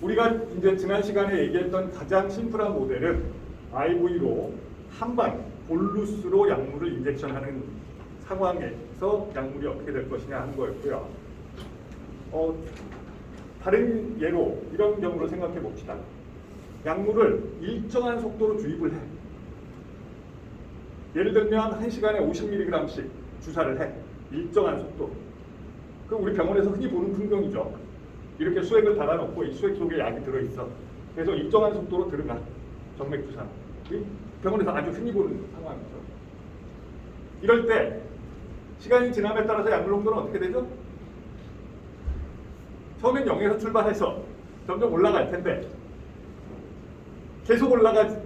우리가 이제 지난 시간에 얘기했던 가장 심플한 모델은 IV로 한방 볼루스로 약물을 인젝션하는 상황에서 약물이 어떻게 될 것이냐 하는 거였고요. 다른 예로 이런 경우로 생각해 봅시다. 약물을 일정한 속도로 주입을 해. 예를 들면 1시간에 50mg씩 주사를 해. 일정한 속도. 그 우리 병원에서 흔히 보는 풍경이죠. 이렇게 수액을 달아놓고 이 수액 속에 약이 들어있어. 그래서 일정한 속도로 들어가. 정맥 주사. 병원에서 아주 흔히 보는 상황이죠. 이럴 때 시간이 지남에 따라서 약물 농도는 어떻게 되죠? 처음엔 0에서 출발해서 점점 올라갈 텐데 계속 올라갈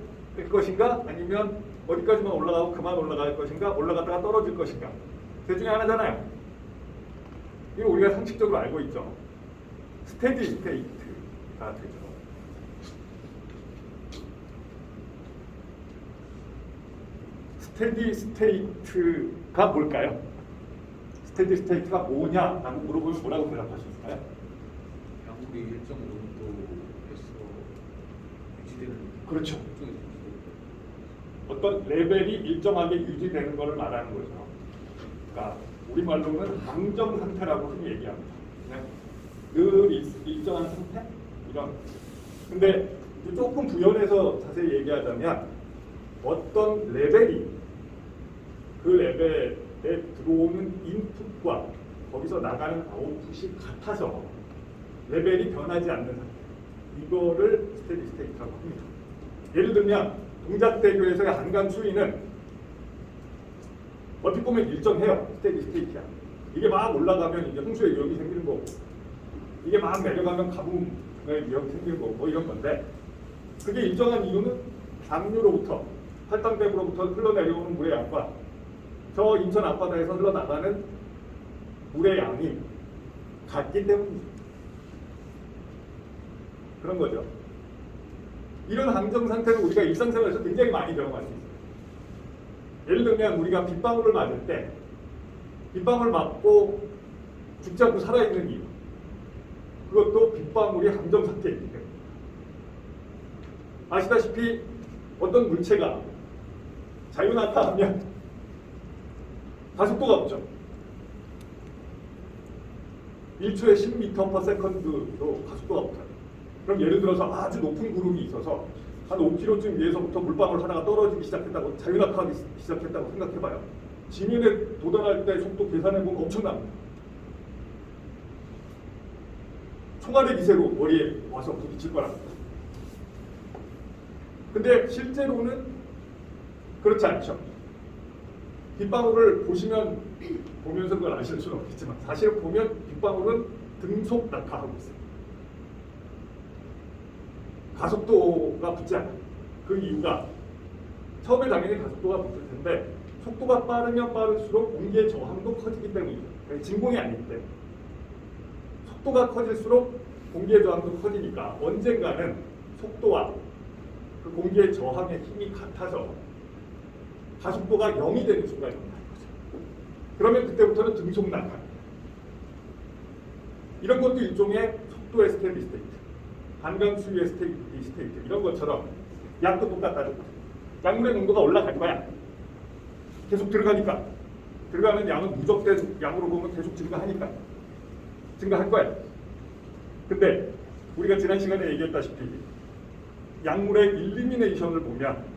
것인가? 아니면 어디까지만 올라가고 그만 올라갈 것인가? 올라갔다가 떨어질 것인가? 그 중에 하나잖아요. 이거 우리가 상식적으로 알고 있죠. 스테디 스테이트가 되죠. 스테디 스테이트가 뭘까요? 스테디 스테이트가 뭐냐라고 물어보면 뭐라고 대답하셨을까요? 약물이 일정 정도에서 유지되는. 그렇죠. 어떤 레벨이 일정하게 유지되는 것을 말하는 거죠. 그러니까 우리말로는 항정 상태라고 흔히 얘기합니다. 네? 늘 일정한 상태? 이런. 근데 조금 부연해서 자세히 얘기하자면 어떤 레벨이 그 레벨에 들어오는 인풋과 거기서 나가는 아웃풋이 같아서 레벨이 변하지 않는 상태. 이거를 스테디 스테이트라고 합니다. 예를 들면 동작대교에서의 한강 수위는 얼핏 보면 일정해요. 스테디 스테이트야. 이게 막 올라가면 이제 홍수의 위험이 생기는 거고, 이게 막 내려가면 가뭄의 위험이 생기는 거고, 뭐 이런 건데, 그게 일정한 이유는 상류로부터 팔당댐으로부터 흘러내려오는 물의 양과 저 인천 앞바다에서 흘러나가는 물의 양이 같기 때문이죠. 그런 거죠. 이런 항정 상태는 우리가 일상생활에서 굉장히 많이 경험할 수 있어요. 예를 들면 우리가 빗방울을 맞을 때 빗방울 맞고 죽지 않고 살아있는 이유, 그것도 빗방울이 항정 상태이기 때문에. 아시다시피 어떤 물체가 자유낙하하면 가속도가 없죠. 1초에 10m/s로 가속도가 없어요. 그럼 예를 들어서 아주 높은 구름이 있어서 한 5km쯤 위에서부터 물방울 하나가 떨어지기 시작했다고, 자유낙하하기 시작했다고 생각해봐요. 지면에 도달할 때 속도 계산해보면 엄청납니다. 총알의 기세로 머리에 와서 부딪힐 거랍니다. 근데 실제로는 그렇지 않죠. 빗방울을 보면서 그걸 아실 수는 없겠지만 사실 보면 빗방울은 등속 낙하하고 있어요. 가속도가 붙지 않아요. 그 이유가 처음에 당연히 가속도가 붙을 텐데 속도가 빠르면 빠를수록 공기의 저항도 커지기 때문이죠. 진공이 아니기 때문에. 속도가 커질수록 공기의 저항도 커지니까 언젠가는 속도와 그 공기의 저항의 힘이 같아서 가속도가 0이 되는 순간이 온다는 거죠. 그러면 그때부터는 등속 낙하. 이런 것도 일종의 속도의 스테디 스테이트, 한강 수위의 스테디 스테이트, 이런 것처럼 약도 똑같다는 거죠. 약물의 농도가 올라갈 거야. 계속 들어가니까. 들어가는 양은 누적된 양으로 보면 계속 증가하니까. 증가할 거야. 근데 우리가 지난 시간에 얘기했다시피 약물의 일리미네이션을 보면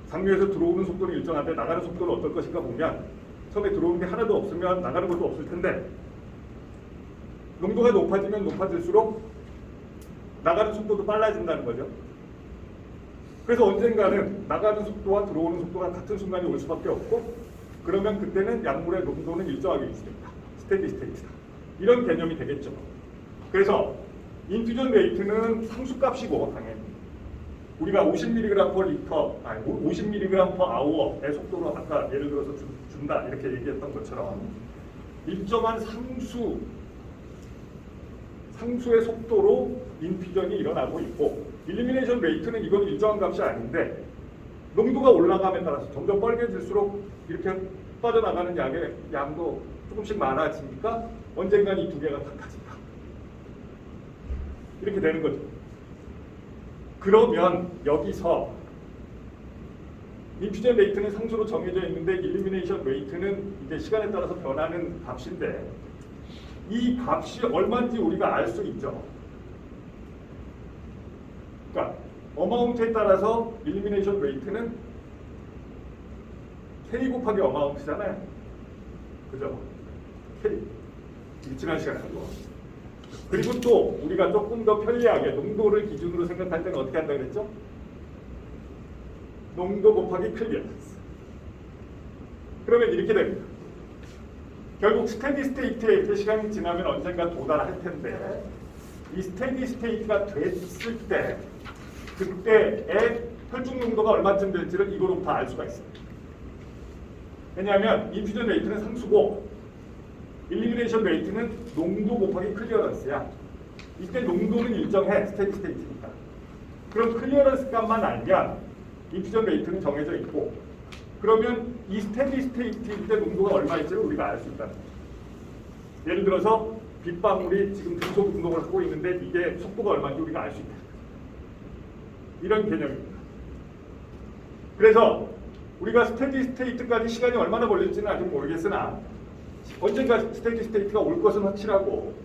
상류에서 들어오는 속도는 일정한데 나가는 속도는 어떨 것인가 보면 처음에 들어오는 게 하나도 없으면 나가는 것도 없을 텐데 농도가 높아지면 높아질수록 나가는 속도도 빨라진다는 거죠. 그래서 언젠가는 나가는 속도와 들어오는 속도가 같은 순간이 올 수밖에 없고, 그러면 그때는 약물의 농도는 일정하게 유지됩니다. 스테디 스테이트다. 이런 개념이 되겠죠. 그래서 인퓨전 레이트는 상수값이고 당연히 우리가 50mg/h의 속도로 아까 예를 들어서 준다 이렇게 얘기했던 것처럼 일정한 상수의 속도로 인퓨전이 일어나고 있고, 일리미네이션 레이트는 이건 일정한 값이 아닌데 농도가 올라감에 따라서 점점 빨개질수록 이렇게 빠져나가는 약의 양도 조금씩 많아지니까 언젠간 이 두 개가 같아진다. 이렇게 되는 거죠. 그러면 여기서 인퓨전 레이트는 상수로 정해져 있는데 일리미네이션 레이트는 이제 시간에 따라서 변하는 값인데 이 값이 얼마인지 우리가 알 수 있죠. 그러니까 어마운트에 따라서 일리미네이션 레이트는 K 곱하기 어마운트잖아요. 그죠? K. 지난 시간에 한 거. 그리고 또 우리가 조금 더 편리하게 농도를 기준으로 생각할 때는 어떻게 한다 그랬죠? 농도 곱하기 클리어런스. 그러면 이렇게 됩니다. 결국 스테디 스테이트에 시간이 지나면 언젠가 도달할 텐데 이 스테디 스테이트가 됐을 때 그때의 혈중 농도가 얼마쯤 될지를 이거로부터 알 수가 있습니다. 왜냐하면 인퓨전 레이트는 상수고 일리미네이션 레이트는 농도 곱하기 클리어런스야. 이때 농도는 일정해. 스테디 스테이트니까. 그럼 클리어런스 값만 알면 인퓨전 레이트는 정해져 있고 그러면 이 스테디 스테이트일 때 농도가 얼마일지를 우리가 알 수 있다는 거죠. 예를 들어서 빗방울이 지금 등속 운동을 하고 있는데 이게 속도가 얼마인지 우리가 알 수 있다. 이런 개념입니다. 그래서 우리가 스테디 스테이트까지 시간이 얼마나 걸릴지는 아직 모르겠으나 언젠가 스테디 스테이트가 올 것은 확실하고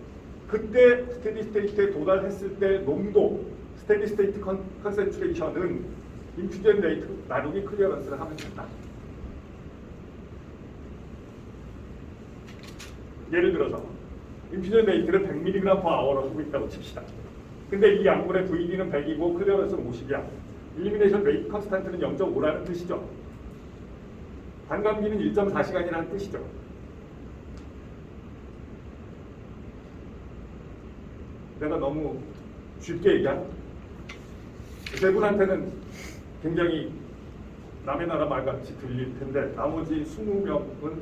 그때 스테디 스테이트에 도달했을 때 농도, 스테디 스테이트 컨센트레이션은 인퓨전 레이트 나누기 클리어런스를 하면 된다. 예를 들어서 인퓨전 레이트를 100mg/h로 하고 있다고 칩시다. 근데 이 약물의 VD는 100이고 클리어런스는 50이야. 일리미네이션 레이트 컨스탄트는 0.5라는 뜻이죠. 반감기는 1.4시간이라는 뜻이죠. 내가 너무 쉽게 얘기한 대부분한테는 굉장히 남의 나라 말같이 들릴 텐데 나머지 20명은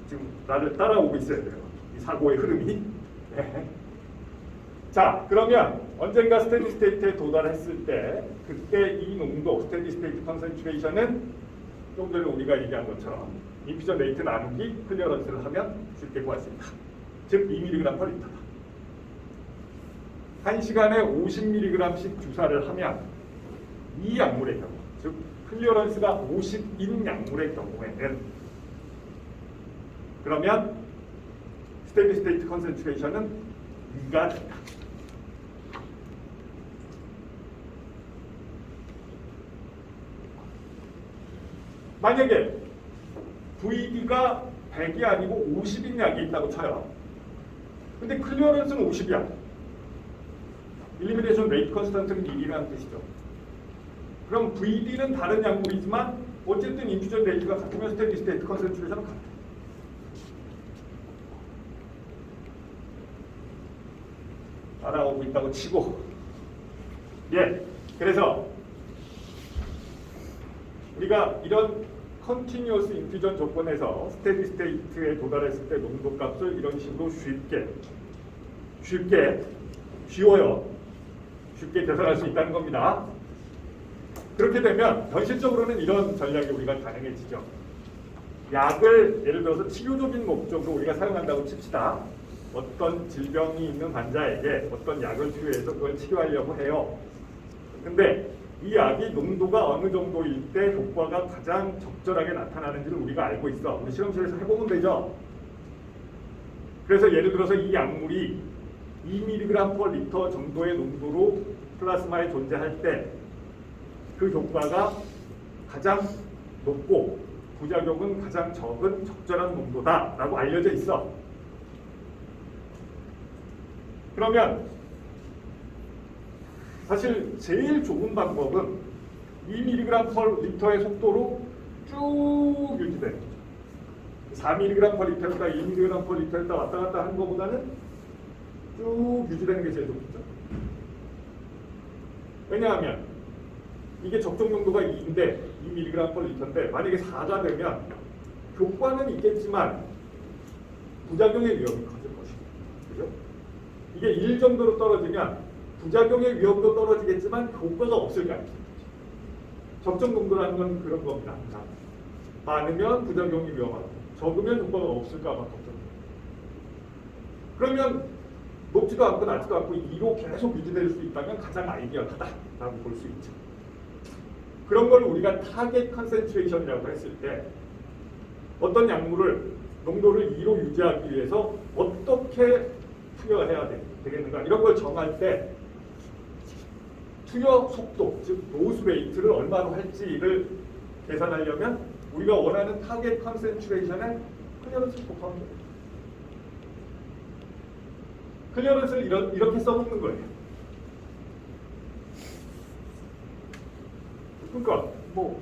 지금 나를 따라오고 있어야 돼요. 이 사고의 흐름이. 네. 자, 그러면 언젠가 스테디 스테이트에 도달했을 때 그때 이 농도, 스테디 스테이트 컨센트레이션은 좀 전에 우리가 얘기한 것처럼 인퓨전 레이트 나누기 클리어런스를 하면 쉽게 구할 수 있다. 즉 2mg/L다. 1시간에 50mg씩 주사를 하면 이 약물의 경우, 즉 클리어런스가 50인 약물의 경우에는 그러면 스테디 스테이트 컨센트레이션은 2가 된다. 만약에 VD가 100이 아니고 50인 약이 있다고 쳐요. 근데 클리어런스는 50이야. 일리미네이션 레이트 컨스턴트는 1이라는 뜻이죠. 그럼 VD는 다른 약물이지만 어쨌든 인퓨전 레이트가 같으면 스테디 스테이트 컨센트레이션은 같아. 따라오고 있다고 치고 그래서 우리가 이런 컨티뉴어스 인퓨전 조건에서 스테디 스테이트에 도달했을 때 농도값을 이런 식으로 쉽게 계산할 수 있다는 겁니다. 그렇게 되면 현실적으로는 이런 전략이 우리가 가능해지죠. 약을 예를 들어서 치료적인 목적으로 우리가 사용한다고 칩시다. 어떤 질병이 있는 환자에게 어떤 약을 투여해서 그걸 치료하려고 해요. 근데 이 약이 농도가 어느 정도일 때 효과가 가장 적절하게 나타나는지를 우리가 알고 있어. 우리 실험실에서 해보면 되죠. 그래서 예를 들어서 이 약물이 2mg/L 정도의 농도로 플라스마에 존재할 때 그 효과가 가장 높고 부작용은 가장 적은 적절한 농도다라고 알려져 있어. 그러면 사실 제일 좋은 방법은 2mg/L의 속도로 쭉 유지되는 거죠. 4mg/L였다 2mg/L였다 왔다 갔다 하는 것보다는 쭉 유지되는 게 제일 좋겠죠. 왜냐하면 이게 적정 농도가 2인데 2mg/L인데 만약에 4가 되면 효과는 있겠지만 부작용의 위험이 커질 것이고, 그죠? 이게 1 정도로 떨어지면 부작용의 위험도 떨어지겠지만 효과가 없을 거 아니에요. 적정 농도라는 건 그런 겁니다. 항상. 많으면 부작용이 위험하고, 적으면 효과가 없을까 봐 걱정돼요. 그러면 높지도 않고 낮지도 않고 2로 계속 유지될 수 있다면 가장 아이디어하다라고 볼 수 있죠. 그런 걸 우리가 타겟 컨센트레이션이라고 했을 때 어떤 약물을 농도를 2로 유지하기 위해서 어떻게 투여해야 되겠는가 이런 걸 정할 때 투여 속도, 즉 노스 레이트를 얼마로 할지를 계산하려면 우리가 원하는 타겟 컨센트레이션에 클리어런스를 곱하면 돼요. 클리어런스를 이렇게 써먹는 거예요. 그러니까 뭐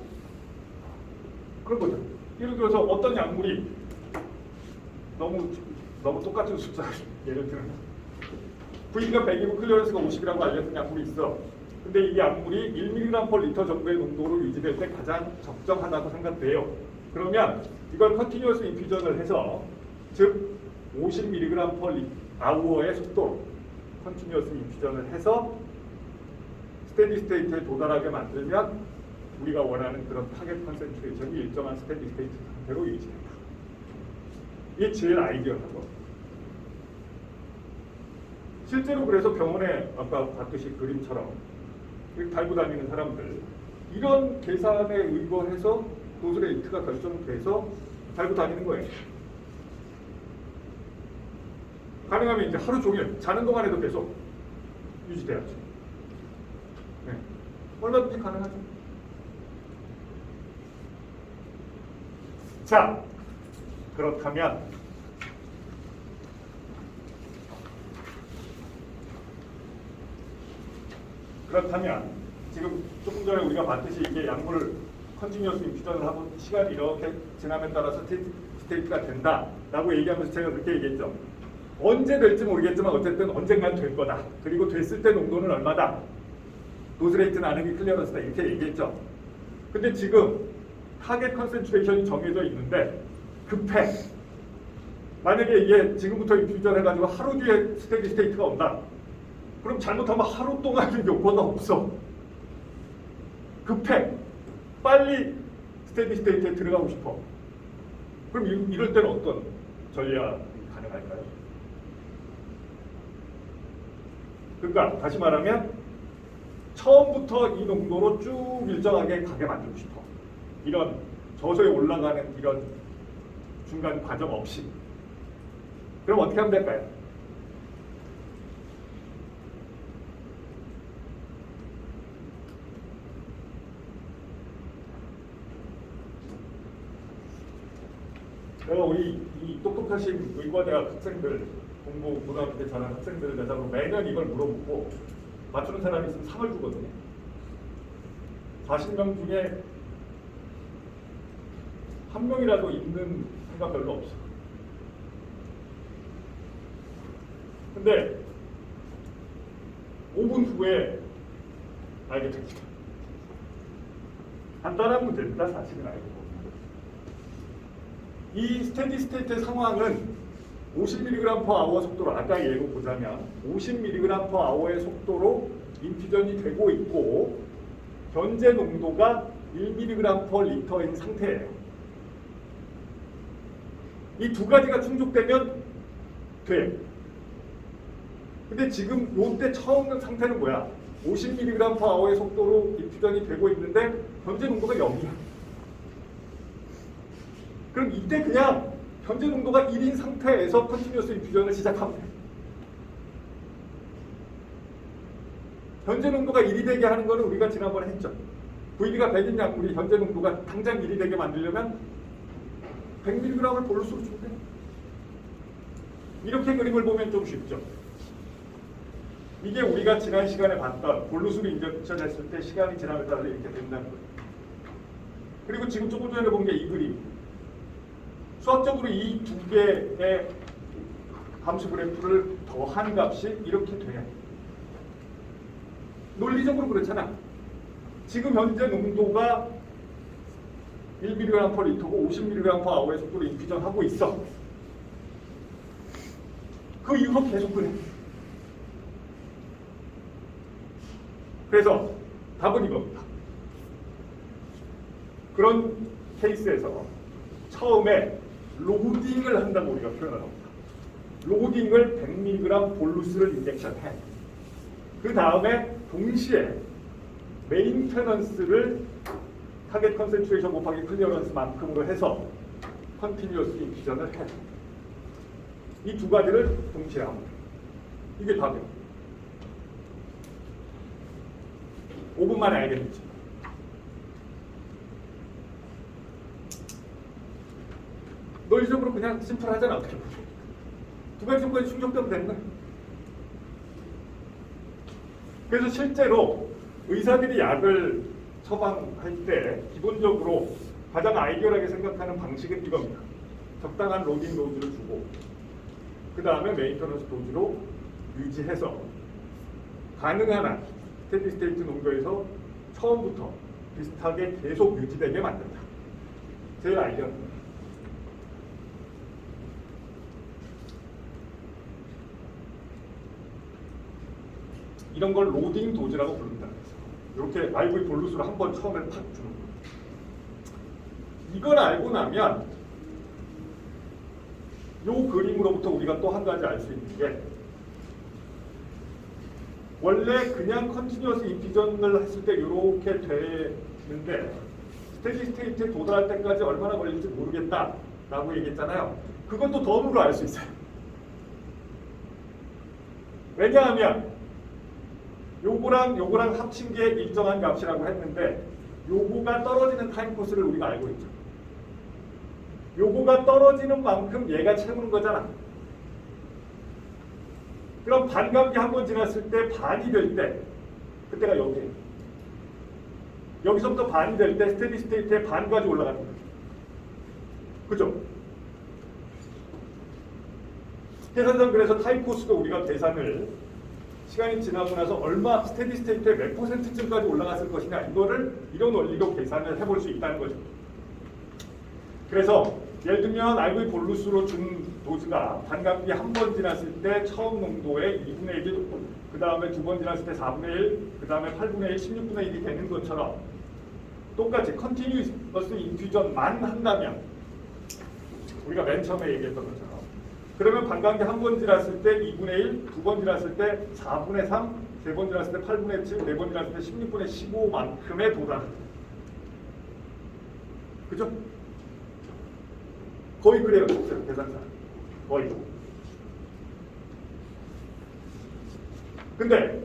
그런 거죠. 예를 들어서 어떤 약물이 너무 똑같은 숫자 예를 들면 V가 100이고 클리어런스가 50이라고 알려진 약물이 있어. 근데 이 약물이 1mg/L 정도의 농도로 유지될 때 가장 적정하다고 생각돼요. 그러면 이걸 컨티뉴어스 인퓨전을 해서 즉 50mg/h의 속도로 컨티뉴어스 인퓨전을 해서 스테디 스테이트에 도달하게 만들면 우리가 원하는 그런 타겟 컨센트레이션이 일정한 스테디 스테이트 상태로 유지된다. 이게 제일 아이디어한 거. 실제로 그래서 병원에 아까 봤듯이 그림처럼 달고 다니는 사람들 이런 계산에 의거해서 도즈 레이트가 결정돼서 달고 다니는 거예요. 가능하면 이제 하루 종일 자는 동안에도 계속 유지돼야죠. 네. 얼마든지 가능하죠. 자, 그렇다면 지금 조금 전에 우리가 봤듯이 이게 약물을 컨티뉴어스 인퓨전을 하고 시간이 이렇게 지남에 따라서 스테이트가 된다라고 얘기하면서 제가 그렇게 얘기했죠. 언제 될지 모르겠지만 어쨌든 언젠간 될 거다. 그리고 됐을 때 농도는 얼마다. 노즈 레이트는 아니기 클리어런스다. 이렇게 얘기했죠. 근데 지금 타겟 컨센트레이션이 정해져 있는데 급해. 만약에 이게 지금부터 인퓨전 해가지고 하루 뒤에 스테디 스테이트가 온다. 그럼 잘못하면 하루 동안은 요거가 없어. 급해. 빨리 스테디 스테이트에 들어가고 싶어. 그럼 이럴 때는 어떤 전략이 가능할까요? 그러니까 다시 말하면 처음부터 이 농도로 쭉 일정하게 가게 만들고 싶어. 이런 저소에 올라가는 이런 중간 과정 없이. 그럼 어떻게 하면 될까요? 우리 이 똑똑하신 의과대학 학생들 공부 고등학교 때 잘하는 학생들을 대상으로 매년 이걸 물어보고 맞추는 사람이 있으면 상을 주거든요. 40명 중에 한 명이라도 있는 생각 별로 없어. 근데 5분 후에 알게 됩니다. 간단한 문제입니다. 사실은 알고 보면. 이 스테디 스테이트의 상황은 50mg/h 속도로 아까 예로 보자면 50mg/h의 속도로 인퓨전이 되고 있고 현재 농도가 1mg/L인 상태예요. 이 두 가지가 충족되면 돼. 근데 지금 요때 처음 상태는 뭐야? 50mg/h의 속도로 인퓨전이 되고 있는데 현재 농도가 0이야. 그럼 이때 그냥 현재 농도가 1인 상태에서 컨티뉴어스 인퓨전을 시작하면 돼. 현재 농도가 1이 되게 하는 거는 우리가 지난번에 했죠. VD가 100인 약물이 현재 농도가 당장 1이 되게 만들려면 100mg을 볼루스로 주면 돼. 이렇게 그림을 보면 좀 쉽죠. 이게 우리가 지난 시간에 봤던 볼루스로 인젝션 했을 때 시간이 지남에 따라 이렇게 된다는 거예요. 그리고 지금 조금 전에 본 게 이 그림. 수학적으로 이 두 개의 함수 그래프를 더한 값이 이렇게 돼요. 논리적으로 그렇잖아. 지금 현재 농도가 1mg/L고 50mg/h의 속도로 인퓨전하고 있어. 그 이후로 계속 그래. 그래서 답은 이겁니다. 그런 케이스에서 처음에 로딩을 한다고 우리가 표현을 합니다. 로딩을 100mg 볼루스를 인젝션해. 그 다음에 동시에 메인테넌스를 타겟 컨센트레이션 곱하기 클리어런스만큼으로 해서 컨티뉴어스 인피전을 해. 이 두 가지를 동시에 합니다. 이게 답이에요. 5분 만에 알겠지. 논리적으로 그냥 심플하잖아. 어떻게 보면. 두 가지 조건이 충족되면 되는 거야. 그래서 실제로 의사들이 약을 처방할 때 기본적으로 가장 아이디어하게 생각하는 방식은 이겁니다. 적당한 로딩 도즈를 주고 그 다음에 메인터넌스 도즈로 유지해서 가능한 한 스테디 스테이트 농도에서 처음부터 비슷하게 계속 유지되게 만든다. 제일 아이디어입니다. 이런 걸 로딩 도즈라고 부릅니다. 이렇게 IV 볼루스로 한 번 처음에 탁 주는 거예요. 이걸 알고 나면 이 그림으로부터 우리가 또 한 가지 알 수 있는 게 원래 그냥 컨티뉴어스 인피전을 했을 때 이렇게 되는데 스테디 스테이트에 도달할 때까지 얼마나 걸릴지 모르겠다라고 얘기했잖아요. 그것도 덤으로 알 수 있어요. 왜냐하면 요거랑 합친 게 일정한 값이라고 했는데 요거가 떨어지는 타임 코스를 우리가 알고 있죠. 요거가 떨어지는 만큼 얘가 채우는 거잖아. 그럼 반감기 한 번 지났을 때 반이 될 때 그때가 여기에요. 여기서부터 반이 될 때 스테디 스테이트에 반까지 올라가는 거죠. 그죠? 계산상 그래서 타임 코스도 우리가 계산을 시간이 지나고 나서 얼마 스테디 스테이트에 몇 %쯤까지 올라갔을 것이냐 이거를 이런 원리로 계산을 해볼 수 있다는 거죠. 그래서 예를 들면 IV 볼루스로 준 도즈가 반감기 한 번 지났을 때 처음 농도의 2분의 1, 그 다음에 두 번 지났을 때 4분의 1, 그 다음에 8분의 1, 16분의 1이 되는 것처럼 똑같이 컨티뉴어스 인퓨전만 한다면 우리가 맨 처음에 얘기했던 것처럼 그러면 반감기 한 번 지났을 때 2분의 1, 두 번 지났을 때 4분의 3, 세 번 지났을 때 8분의 7, 네 번 지났을 때 16분의 15만큼에 도달합니다. 그죠? 거의 그래요. 계산상. 거의. 근데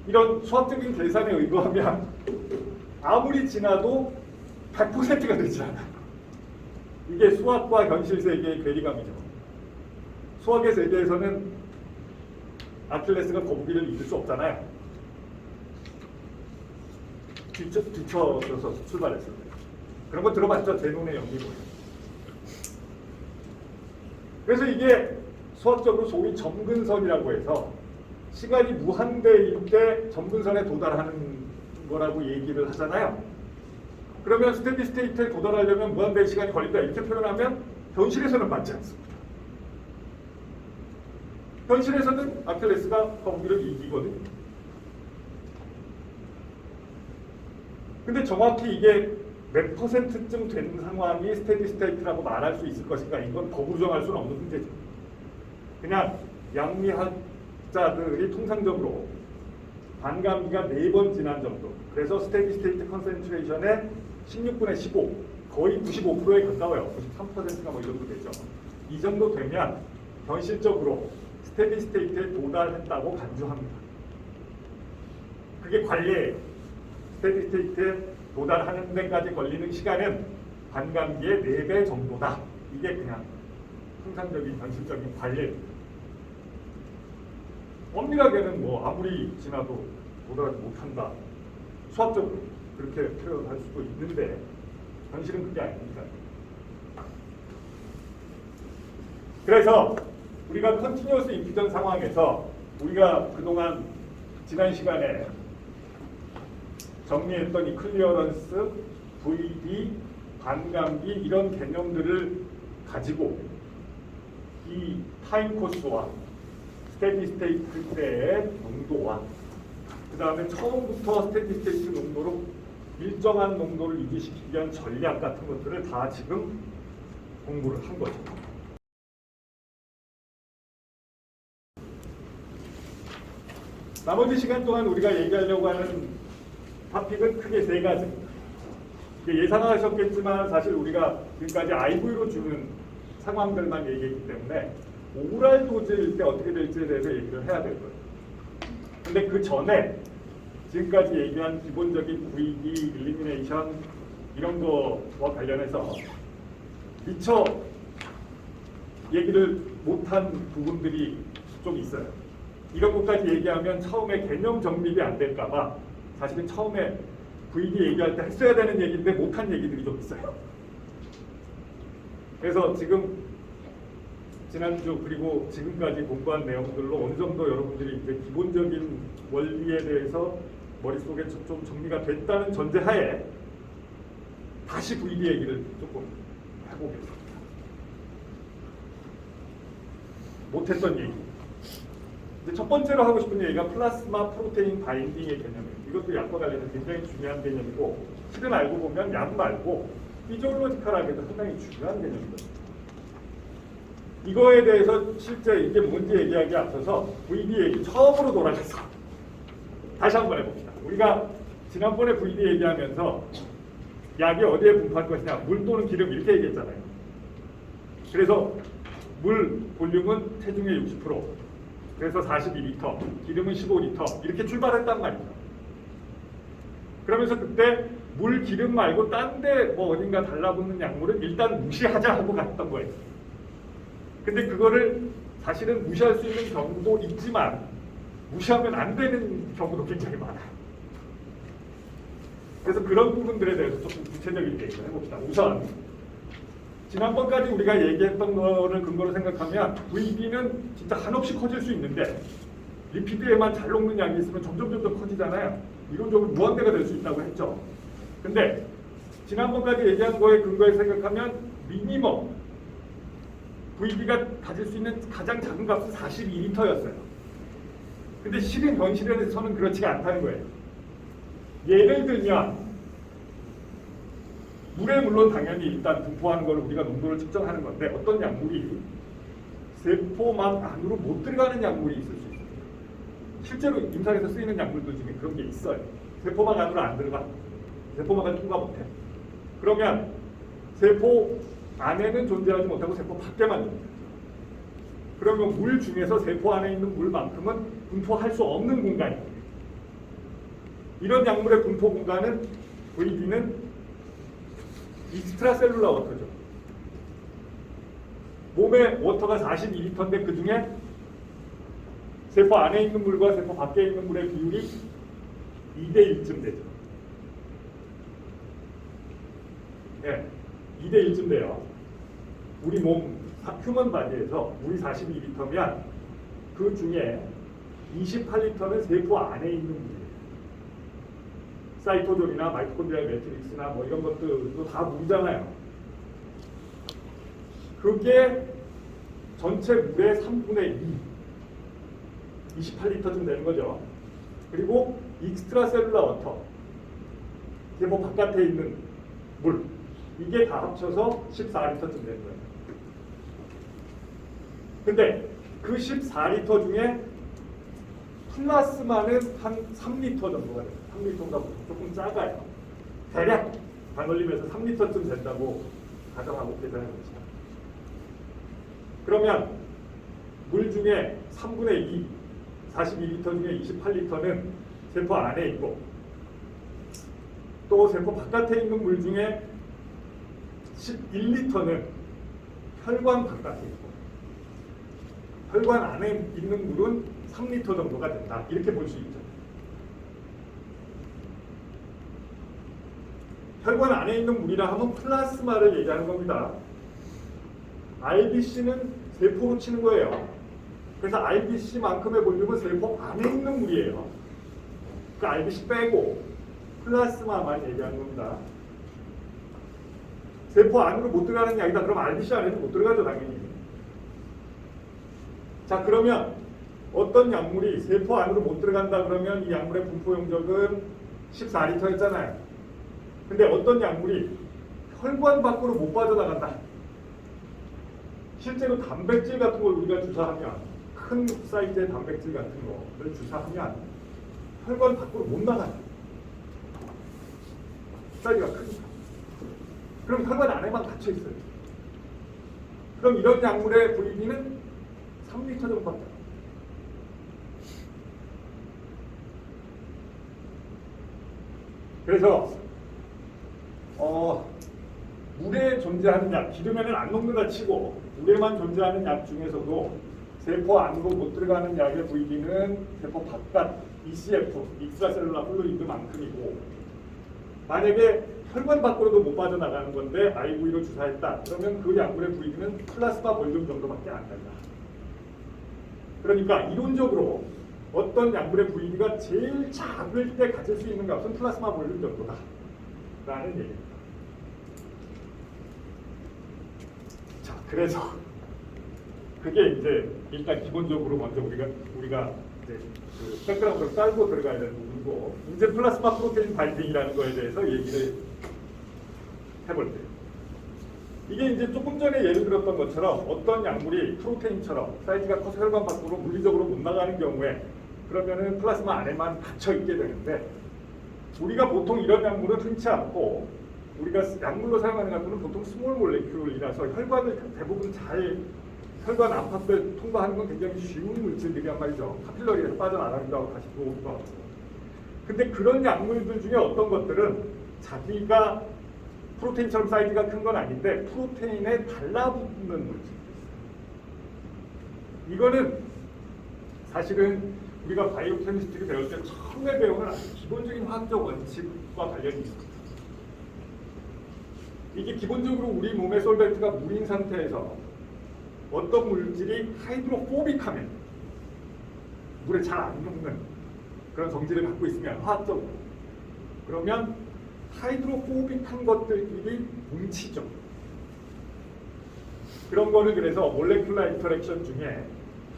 이런 수학적인 계산에 의거하면 아무리 지나도 100%가 되지 않아. 이게 수학과 현실 세계의 괴리감이죠. 수학의 세계에서는 아킬레스가 거북이를 이길 수 없잖아요. 뒤쳐서 출발했을 때. 그런 거 들어봤죠? 제논의 연기고요. 그래서 이게 수학적으로 소위 점근선이라고 해서 시간이 무한대일 때 점근선에 도달하는 거라고 얘기를 하잖아요. 그러면 스테디 스테이트에 도달하려면 무한대일 시간이 걸린다 이렇게 표현하면 현실에서는 맞지 않습니다. 현실에서는 아킬레스가 거북이를 이기거든요. 근데 정확히 이게 몇 %쯤 된 상황이 스테디 스테이트라고 말할 수 있을 것인가 이건 법으로 정할 수는 없는 문제죠. 그냥 양리학자들이 통상적으로 반감기가 4번 지난 정도 그래서 스테디 스테이트 컨센트레이션의 16분의 15 거의 95%에 가까워요. 93%가 뭐 이 정도 되죠. 이 정도 되면 현실적으로 스테디 스테이트에 도달했다고 간주합니다. 그게 관례예요. 스테디 스테이트에 도달하는 데까지 걸리는 시간은 반감기의 4배 정도다. 이게 그냥 통상적인 현실적인 관례입니다. 엄밀하게는 뭐 아무리 지나도 도달하지 못한다. 수학적으로 그렇게 표현할 수도 있는데 현실은 그게 아닙니다. 그래서 우리가 컨티뉴어스 인피전 상황에서 우리가 그동안 지난 시간에 정리했던 이 클리어런스, VD, 반감기 이런 개념들을 가지고 이 타임 코스와 스테디 스테이트 때의 농도와 그 다음에 처음부터 스테디 스테이트 농도로 일정한 농도를 유지시키기 위한 전략 같은 것들을 다 지금 공부를 한 거죠. 나머지 시간 동안 우리가 얘기하려고 하는 토픽은 크게 세 가지입니다. 예상하셨겠지만 사실 우리가 지금까지 IV로 주는 상황들만 얘기했기 때문에 오랄 도즈일 때 어떻게 될지에 대해서 얘기를 해야 될 거예요. 근데 그 전에 지금까지 얘기한 기본적인 VD, 일리미네이션 이런 거와 관련해서 미처 얘기를 못한 부분들이 좀 있어요. 이런 것까지 얘기하면 처음에 개념 정립이 안 될까봐 사실은 처음에 VD 얘기할 때 했어야 되는 얘기인데 못한 얘기들이 좀 있어요. 그래서 지금 지난주 그리고 지금까지 공부한 내용들로 어느 정도 여러분들이 이제 기본적인 원리에 대해서 머릿속에 좀 정리가 됐다는 전제하에 다시 VD 얘기를 조금 해보겠습니다. 못했던 얘기. 이제 첫 번째로 하고 싶은 얘기가 플라스마 프로테인 바인딩의 개념이에요. 이것도 약과 관련해서 굉장히 중요한 개념이고 실은 알고 보면 약 말고 피지올로지컬하게도 상당히 중요한 개념이거든요. 이거에 대해서 실제 이게 뭔지 얘기하기 앞서서 VD 얘기 처음으로 돌아가서 다시 한번 해봅시다. 우리가 지난번에 VD 얘기하면서 약이 어디에 분포할 것이냐, 물 또는 기름 이렇게 얘기했잖아요. 그래서 물 볼륨은 체중의 60%, 그래서 42리터, 기름은 15리터 이렇게 출발했단 말이죠. 그러면서 그때 물, 기름 말고 딴 데 뭐 어딘가 달라붙는 약물은 일단 무시하자 하고 갔던 거예요. 근데 그거를 사실은 무시할 수 있는 경우도 있지만 무시하면 안 되는 경우도 굉장히 많아요. 그래서 그런 부분들에 대해서 조금 구체적인 얘기를 해봅시다. 우선 지난번까지 우리가 얘기했던 거를 근거로 생각하면 VD는 진짜 한없이 커질 수 있는데 리피드에만 잘 녹는 약이 있으면 점점 커지잖아요. 이론적으로 무한대가 될 수 있다고 했죠. 근데 지난번까지 얘기한 거에 근거에 생각하면 미니멈 VD가 가질 수 있는 가장 작은 값은 42리터였어요. 근데 실은 현실에서는 그렇지가 않다는 거예요. 예를 들면 물에 물론 당연히 일단 분포하는 걸 우리가 농도를 측정하는 건데 어떤 약물이 세포막 안으로 못 들어가는 약물이 있을 수 있어요. 실제로 임상에서 쓰이는 약물들 중에 그런 게 있어요. 세포막 안으로 안 들어가. 세포막을 통과 못해. 그러면 세포 안에는 존재하지 못하고 세포 밖에만 존재해요. 그러면 물 중에서 세포 안에 있는 물만큼은 분포할 수 없는 공간이에요. 이런 약물의 분포 공간은 VD는 익스트라셀룰라 워터죠. 몸의 워터가 42리터인데 그 중에 세포 안에 있는 물과 세포 밖에 있는 물의 비율이 2대1쯤 되죠. 네, 2대1쯤 돼요. 우리 몸 휴먼 바디에서 물이 42리터면 그 중에 28리터는 세포 안에 있는 물이에요. 사이토존이나 마이토콘드리아 매트릭스나 뭐 이런 것들도 다 물이잖아요. 그게 전체 물의 3분의 2, 28리터쯤 되는 거죠. 그리고 익스트라셀룰라 워터, 세포 바깥에 있는 물, 이게 다 합쳐서 14리터쯤 되는 거예요. 근데 그 14리터 중에 플라스마는 한 3리터 정도가 돼요. 3리터보다 조금 작아요. 대략 반올림에서 3리터쯤 된다고 가정하고 계산해 봅시다. 그러면 물 중에 3분의 2, 42리터 중에 28리터는 세포 안에 있고 또 세포 바깥에 있는 물 중에 11리터는 혈관 바깥에 있고 혈관 안에 있는 물은 3리터 정도가 된다. 이렇게 볼 수 있죠. 혈관 안에 있는 물이라 하면 플라스마를 얘기하는 겁니다. RBC는 세포로 치는 거예요. 그래서 RBC만큼의 볼륨은 세포 안에 있는 물이에요. 그 RBC 빼고 플라스마만 얘기하는 겁니다. 세포 안으로 못 들어가는 약이다. 그럼 RBC 안에도 못 들어가죠, 당연히. 자, 그러면 어떤 약물이 세포 안으로 못 들어간다 그러면 이 약물의 분포 용적은 14리터였잖아요. 근데 어떤 약물이 혈관 밖으로 못 빠져나간다. 실제로 단백질 같은 걸 우리가 주사하면 큰 사이즈의 단백질 같은 거를 주사하면 혈관 밖으로 못 나가요. 사이즈가 크니까. 그럼 혈관 안에만 갇혀 있어요. 그럼 이런 약물의 VD는 3리터 정도밖에 안 돼요. 그래서 물에 존재하는 약, 기름에는 안 녹는다 치고 물에만 존재하는 약 중에서도 세포 안으로 못 들어가는 약의 VD는 세포 바깥 ECF, 익스트라셀룰라 플루이드만큼이고, 만약에 혈관 밖으로도 못 빠져나가는 건데 IV로 주사했다. 그러면 그 약물의 VD는 플라스마 볼륨 정도밖에 안 된다. 그러니까 이론적으로 어떤 약물의 VD가 제일 작을 때 가질 수 있는 값은 플라스마 볼륨 정도다 라는 얘기입니다. 자, 그래서 그게 이제 일단 기본적으로 먼저 우리가 이제 그 백그라운드를 깔고 들어가야 되는 부분이고, 이제 플라스마 프로테인 바인딩이라는 거에 대해서 얘기를 해볼게요. 이게 이제 조금 전에 예를 들었던 것처럼 어떤 약물이 프로테인처럼 사이즈가 커서 혈관 밖으로 물리적으로 못 나가는 경우에 그러면은 플라스마 안에만 갇혀 있게 되는데, 우리가 보통 이런 약물은 흔치 않고 우리가 약물로 사용하는 약물은 보통 스몰 몰레큘이라서 혈관을 대부분 잘 혈관 안팎을 통과하는 건 굉장히 쉬운 물질들이란 말이죠. 카필러리에서 빠져나가기도 하고 다시 들어오기도 하고. 근데 그런 약물들 중에 어떤 것들은 자기가 프로테인처럼 사이즈가 큰 건 아닌데 프로테인에 달라붙는 물질이 있어요. 이거는 사실은 우리가 바이오 케미스트리 배울 때 처음에 배우는 아주 기본적인 화학적 원칙과 관련이 있습니다. 이게 기본적으로 우리 몸의 솔벤트가 물인 상태에서 어떤 물질이 하이드로포빅하면, 물에 잘 안 녹는 그런 성질을 갖고 있으면 화학적으로, 그러면 하이드로포빅한 것들끼리 뭉치죠. 그런 거를 그래서 몰레큘라 인터랙션 중에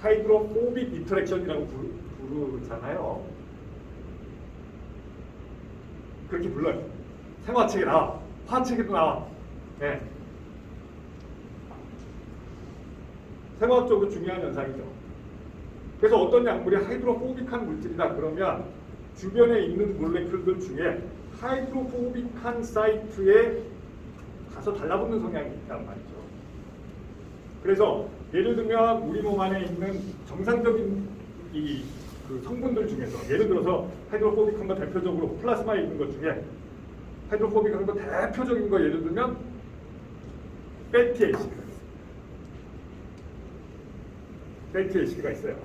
하이드로포빅 인터랙션이라고 부르잖아요. 그렇게 불러요. 생화책에 나와, 화학책에도 나와. 네. 생화학적으로 중요한 현상이죠. 그래서 어떤 약물이 하이드로포빅한 물질이다 그러면 주변에 있는 몰레큘들 중에 하이드로포빅한 사이트에 가서 달라붙는 성향이 있단 말이죠. 그래서 예를 들면 우리 몸 안에 있는 정상적인 그 성분들 중에서 예를 들어서 하이드로포빅한 거 대표적으로 플라스마에 있는 것 중에 하이드로포빅한 거 대표적인 거 예를 들면 패티 애시드. 패티 애시드가 있어요.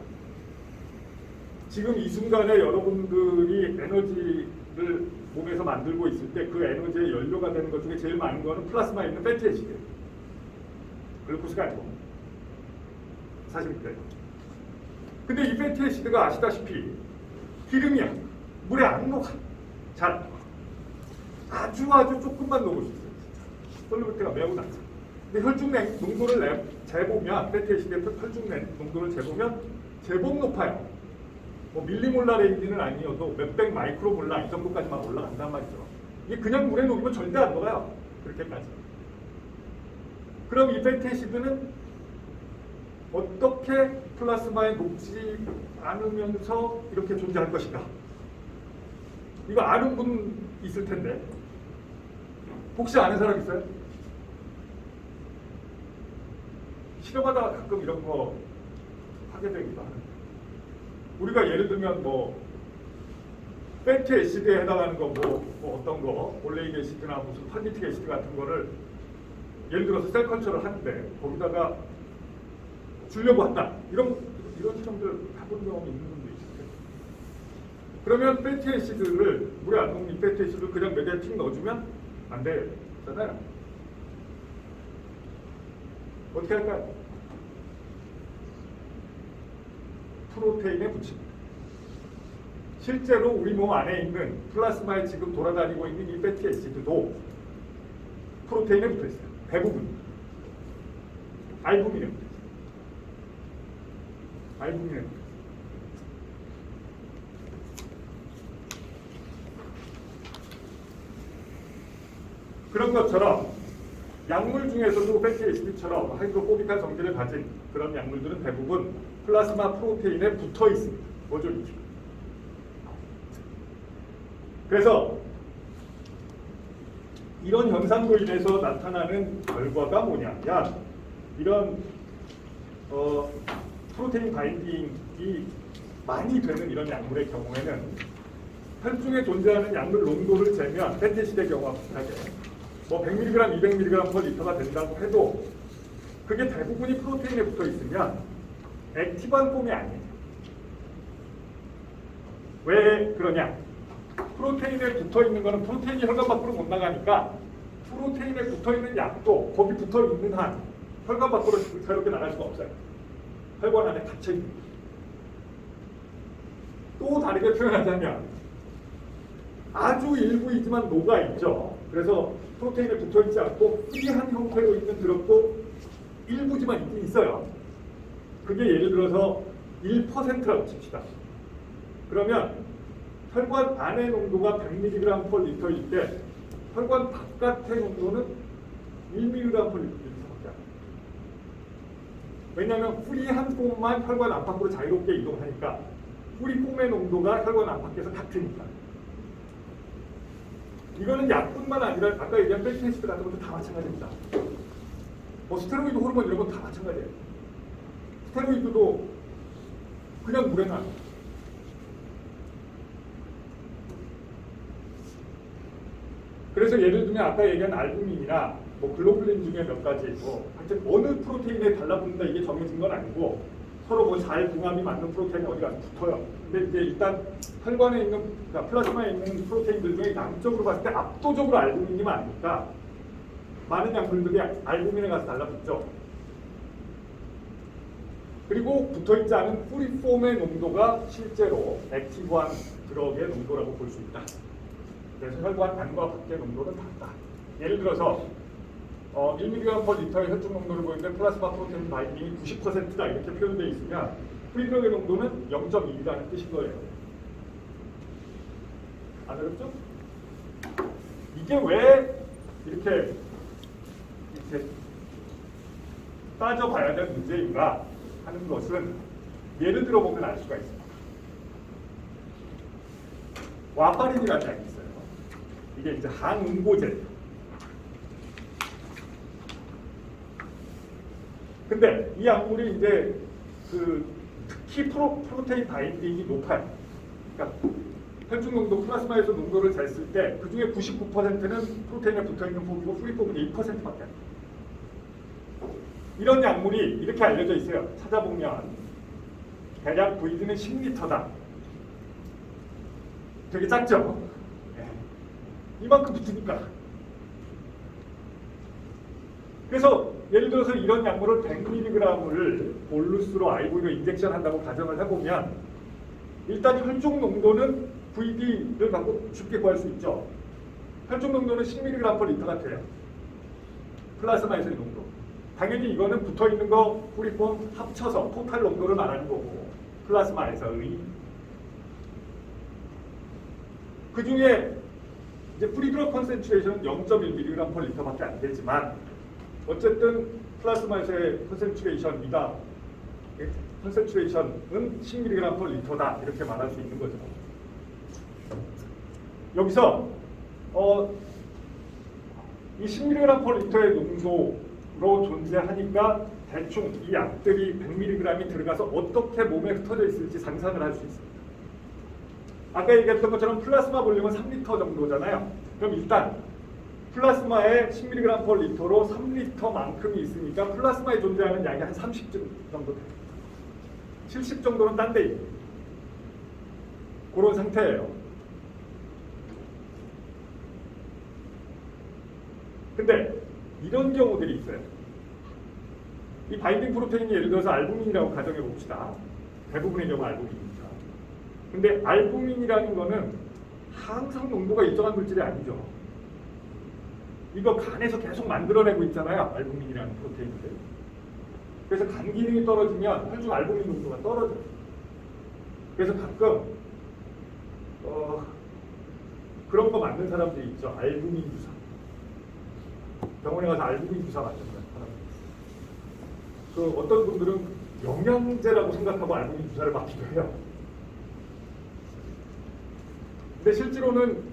지금 이 순간에 여러분들이 에너지를 몸에서 만들고 있을 때 그 에너지의 연료가 되는 것 중에 제일 많은 거는 플라스마에 있는 패티 애시드. 글루코스가 아니고. 사실 그래요. 근데 이 패티 애시드가 아시다시피 기름이야. 물에 안 녹아. 잘. 아주 조금만 녹을 수 있어요. 솔루비티가 매우 낮아. 근데 혈중 농도를 재보면, 패티 애시드의 혈중 농도를 재보면 제법 높아요. 뭐 밀리몰라 레인지는 아니어도 몇백 마이크로몰라 이 정도까지만 올라간단 말이죠. 이게 그냥 물에 녹이면 절대 안 녹아요. 그렇게까지. 그럼 이 패티 애시드는 어떻게 플라스마에 녹지 않으면서 이렇게 존재할 것인가? 이거 아는 분 있을 텐데. 혹시 아는 사람 있어요? 실험하다가 가끔 이런 거 하게 되기도 하는데, 우리가 예를 들면 뭐 패티 애시드에 해당하는 거 뭐 어떤 거 올레익 애시드나 무슨 팔미틱 애시드 같은 거를 예를 들어서 셀 컬처를 하는데 거기다가 주려고 한다, 이런 실험들 해본 경험이 있는 분도 있을 텐데, 그러면 패티 애시드를 물에 안 녹는 패티 애시드를 그냥 몇 개 틱 넣어주면 안 되잖아요. 어떻게 할까요? 프로테인에 붙입니다. 실제로 우리 몸 안에 있는 플라스마에 지금 돌아다니고 있는 이 패티 애시드도 프로테인에 붙어 있어요. 대부분. 알부민에 붙어 있어요. 알부민에 붙어 있어요. 그런 것처럼 약물 중에서도 패티 애시드처럼 하이드로포빅한 성질을 가진 그런 약물들은 대부분 플라스마 프로테인에 붙어 있습니다. 모조리. 그래서 이런 현상으로 인해서 나타나는 결과가 뭐냐면 이런 프로테인 바인딩이 많이 되는 이런 약물의 경우에는 혈중에 존재하는 약물 농도를 재면 펜테시대 경우와 비슷하게 뭐 100mg, 200mg per 리터가 된다고 해도 그게 대부분이 프로테인에 붙어 있으면 액티브한 폼이 아니에요. 왜 그러냐? 프로테인에 붙어 있는 거는 프로테인이 혈관 밖으로 못 나가니까 프로테인에 붙어 있는 약도 거기 붙어 있는 한 혈관 밖으로 자유롭게 나갈 수가 없어요. 혈관 안에 갇혀 있는 거예요. 또 다르게 표현하자면 아주 일부이지만 녹아 있죠. 그래서 프로테인에 붙어 있지 않고 프리한 형태로 있는 드럽도 일부지만 있긴 있어요. 그게 예를 들어서 1%라고 칩시다. 그러면 혈관 안의 농도가 100mg per 리터일 때 혈관 바깥의 농도는 1mg per 리터밖에 안 돼요. 왜냐하면 프리한 폼만 혈관 안팎으로 자유롭게 이동하니까 프리 폼의 농도가 혈관 안팎에서 같으니까. 이거는 약뿐만 아니라 아까 얘기한 펜테시드 같은 것도 다 마찬가지입니다. 뭐 스테로이드 호르몬 이런 건 다 마찬가지예요. 스테로이드도 그냥 물에 나요. 그래서 예를 들면 아까 얘기한 알부민이나 뭐 글로불린 중에 몇 가지 뭐 하여튼 어느 프로테인에 달라붙는다 이게 정해진 건 아니고 서로 뭐 잘 궁합이 맞는 프로테인이 어디가 붙어요. 근데 이제 일단 혈관에 있는 그러니까 플라즈마에 있는 프로테인들 중에 양적으로 봤을 때 압도적으로 알부민이 많으니까 많은 약물들이 알부민에 가서 달라붙죠. 그리고 붙어있지 않은 프리폼의 농도가 실제로 액티브한 드럭의 농도라고 볼 수 있다. 그래서 혈관 안과 밖의 농도는 다르다. 예를 들어서 1mg per 리터의 혈중 농도를 보이는데 플라스마 프로테인 바인딩이 90%다 이렇게 표현되어 있으면 프리드럭의 농도는 0.2라는 뜻인 거예요. 안 어렵죠? 이게 왜 이렇게 따져봐야 될 문제인가 하는 것은 예를 들어 보면 알 수가 있습니다. 와파린이라는 약이 있어요. 이게 이제 항응고제예요. 근데 이 약물이 이제 특히 프로테인 바인딩이 높아요. 그러니까 혈중 농도 플라스마에서 농도를 쟀을 때 그 중에 99%는 프로테인에 붙어 있는 폭이고 프리폼은 1%밖에 안 돼요. 이런 약물이 이렇게 알려져 있어요. 찾아보면 대략 VD는 10리터다. 되게 작죠? 네. 이만큼 붙으니까. 그래서 예를 들어서 이런 약물을 100mg을 볼루스로 IV로 인젝션 한다고 가정을 해보면 일단 혈중 농도는 VD를 갖고 쉽게 구할 수 있죠. 혈중 농도는 10mg per 리터가 돼요. 플라스마에서의 농도. 당연히 이거는 붙어있는 거 프리폼 합쳐서 토탈 농도를 말하는 거고 플라스마에서의 그 중에 이제 프리드럭 컨센트레이션은 0.1mg per 리터밖에 안 되지만 어쨌든 플라스마에서의 컨센트레이션이다. 컨센트레이션은 10mg per 리터다 이렇게 말할 수 있는 거죠. 여기서 이 10mg per 리터의 농도로 존재하니까 대충 이 약들이 100mg이 들어가서 어떻게 몸에 흩어져 있을지 상상을 할 수 있습니다. 아까 얘기했던 것처럼 플라스마 볼륨은 3리터 정도잖아요. 그럼 일단 플라스마에 10mg per 리터로 3리터만큼이 있으니까 플라스마에 존재하는 양이 한 30 정도 돼요. 70 정도는 딴 데 있고 그런 상태예요. 근데 이런 경우들이 있어요. 이 바인딩 프로테인이 예를 들어서 알부민이라고 가정해 봅시다. 대부분의 경우 알부민입니다. 근데 알부민이라는 거는 항상 농도가 일정한 물질이 아니죠. 이거 간에서 계속 만들어내고 있잖아요. 알부민이라는 프로테인들. 그래서 간 기능이 떨어지면 혈중 알부민 농도가 떨어져요. 그래서 가끔 그런 거 맞는 사람들이 있죠. 알부민 주사. 병원에 가서 알부민 주사 맞는 사람. 그 어떤 분들은 영양제라고 생각하고 알부민 주사를 맞기도 해요. 근데 실제로는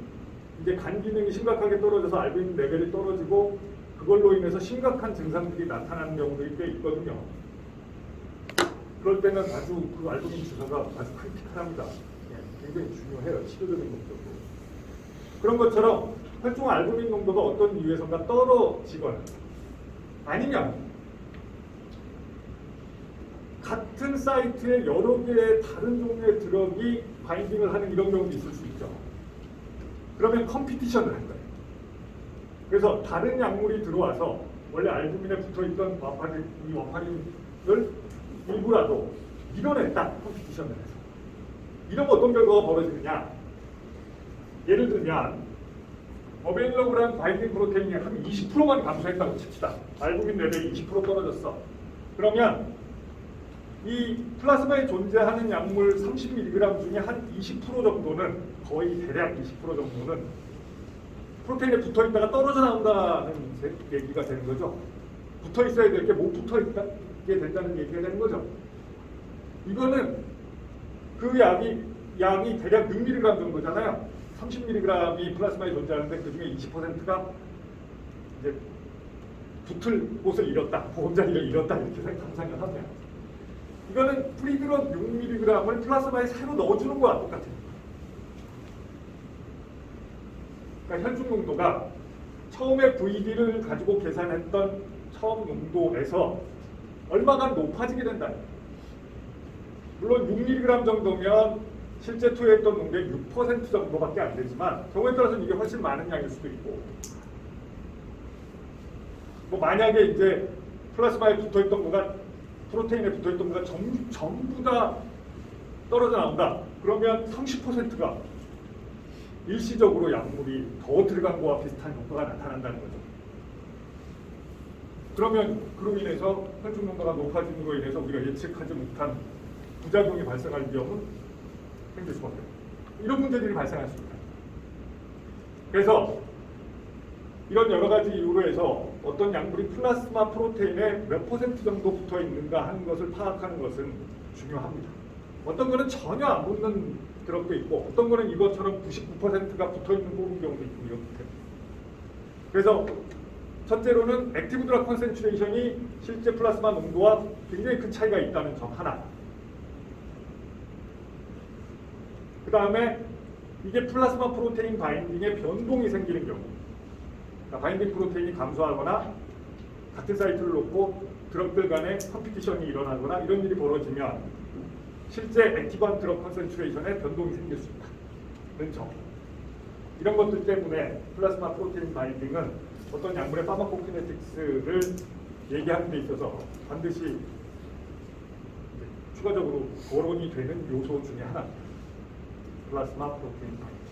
이제 간 기능이 심각하게 떨어져서 알부민 레벨이 떨어지고 그걸로 인해서 심각한 증상들이 나타나는 경우들이 꽤 있거든요. 그럴 때는 아주 그 알부민 주사가 아주 크리티컬합니다. 예, 굉장히 중요해요. 치료적인 목적으로. 그런 것처럼 혈중 알부민 농도가 어떤 이유에선가 떨어지거나 아니면 같은 사이트에 여러 개의 다른 종류의 드럭이 바인딩을 하는 이런 경우도 있을 수 있죠. 그러면 컴피티션을 할 거예요. 그래서 다른 약물이 들어와서 원래 알부민에 붙어있던 이 와파린을 일부라도 밀어냈다. 컴피티션을 해서. 이러면 어떤 결과가 벌어지느냐. 예를 들면 어베일러블한 바인딩 프로테인이 한 20%만 감소했다고 칩시다. 알부민 레벨이 20% 떨어졌어. 그러면 이 플라스마에 존재하는 약물 30mg 중에 한 20% 정도는 거의 대략 20% 정도는 프로테인에 붙어 있다가 떨어져 나온다는 얘기가 되는 거죠. 붙어 있어야 될 게 못 붙어 있게 된다는 얘기가 되는 거죠. 이거는 그 약이 대략 6mg 정도잖아요. 30mg이 플라스마에 존재하는데 그 중에 20%가 이제 붙을 곳을 잃었다, 보험자리를 잃었다 이렇게 상상을 하면 이거는 프리드럭 6mg을 플라스마에 새로 넣어주는 거와 똑같아요. 그러니까 혈중 농도가 처음에 VD를 가지고 계산했던 처음 농도에서 얼마간 높아지게 된다. 물론 6mg 정도면 실제 투여했던 농도의 6% 정도밖에 안 되지만 경우에 따라서는 이게 훨씬 많은 양일 수도 있고 뭐 만약에 이제 플라스마에 붙어있던 거가 프로테인에 붙어있던 거가 전부 다 떨어져 나온다. 그러면 30%가 일시적으로 약물이 더 들어간 거와 비슷한 효과가 나타난다는 거죠. 그러면 그로 인해서 혈중 농도가 높아지는 거에 인해서 우리가 예측하지 못한 부작용이 발생할 위험은 생길 수밖에 없어요. 이런 문제들이 발생할 수 있다. 그래서 이런 여러 가지 이유로 해서 어떤 약물이 플라스마 프로테인에 몇 % 정도 붙어 있는가 하는 것을 파악하는 것은 중요합니다. 어떤 거는 전혀 안 붙는 드럭도 있고 어떤 거는 이것처럼 99%가 붙어 있는 경우도 있고 이렇기 때문에. 그래서 첫째로는 액티브 드럭 컨센트레이션이 실제 플라스마 농도와 굉장히 큰 차이가 있다는 점 하나. 그 다음에 이게 플라스마 프로테인 바인딩에 변동이 생기는 경우, 그러니까 바인딩 프로테인이 감소하거나 같은 사이트를 놓고 드럭들 간의 컴피티션이 일어나거나 이런 일이 벌어지면 실제 액티브한 드럭 컨센트레이션에 변동이 생길 수 있다는 점. 이런 것들 때문에 플라스마 프로테인 바인딩은 어떤 약물의 파마코키네틱스를 얘기하는 데 있어서 반드시 추가적으로 거론이 되는 요소 중에 하나입니다. 플라스마 프로테인 바인딩.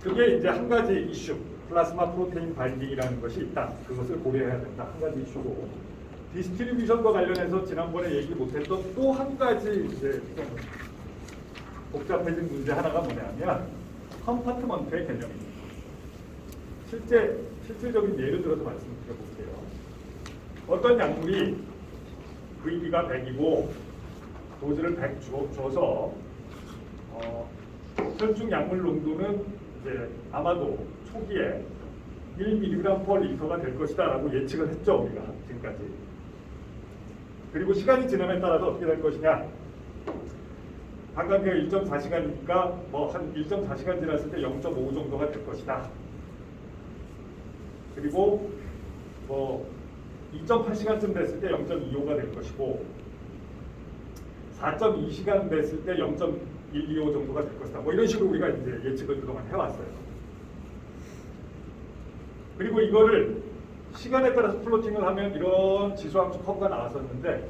그게 이제 한 가지 이슈, 플라스마 프로테인 바인딩이라는 것이 있다. 그것을 고려해야 된다. 한 가지 이슈고, 디스트리뷰션과 관련해서 지난번에 얘기 못했던 또 한 가지 이제 좀 복잡해진 문제 하나가 뭐냐면 컴파트먼트의 개념입니다. 실질적인 예를 들어서 말씀드려볼게요. 어떤 약물이 VD가 100이고 도즈를 100 줘서 혈중 약물 농도는 이제 아마도 초기에 1mg/L가 될 것이다 라고 예측을 했죠, 우리가 지금까지. 그리고 시간이 지남에 따라서 어떻게 될 것이냐, 방광계가 1.4시간이니까 뭐 한 1.4시간 지났을 때 0.5 정도가 될 것이다. 그리고 뭐 2.8시간쯤 됐을 때 0.25가 될 것이고 4.2시간 됐을 때 0.125 정도가 될 것이다. 뭐 이런 식으로 우리가 이제 예측을 그동안 해왔어요. 그리고 이거를 시간에 따라서 플로팅을 하면 이런 지수함수 커브가 나왔었는데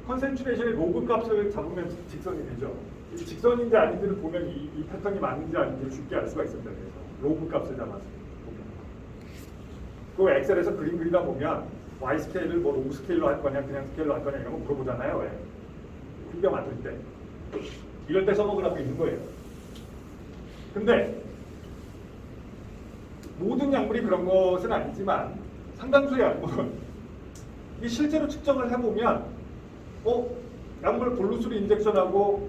컨센트레이션의 로그 값을 잡으면 직선이 되죠. 이 직선인지 아닌지를 보면 이 패턴이 맞는지 아닌지 쉽게 알 수가 있습니다. 그래서 로그 값을 잡아서 보면. 그 엑셀에서 그림 그리다 보면 Y 스케일을 뭐 로그 스케일로 할 거냐 그냥 스케일로 할 거냐 이런 거 물어보잖아요. 왜? 필겨 만들 때. 이럴 때 써먹으라고 있는 거예요. 근데 모든 약물이 그런 것은 아니지만 상당수의 약물은 이 실제로 측정을 해보면 약물 볼루스로 인젝션하고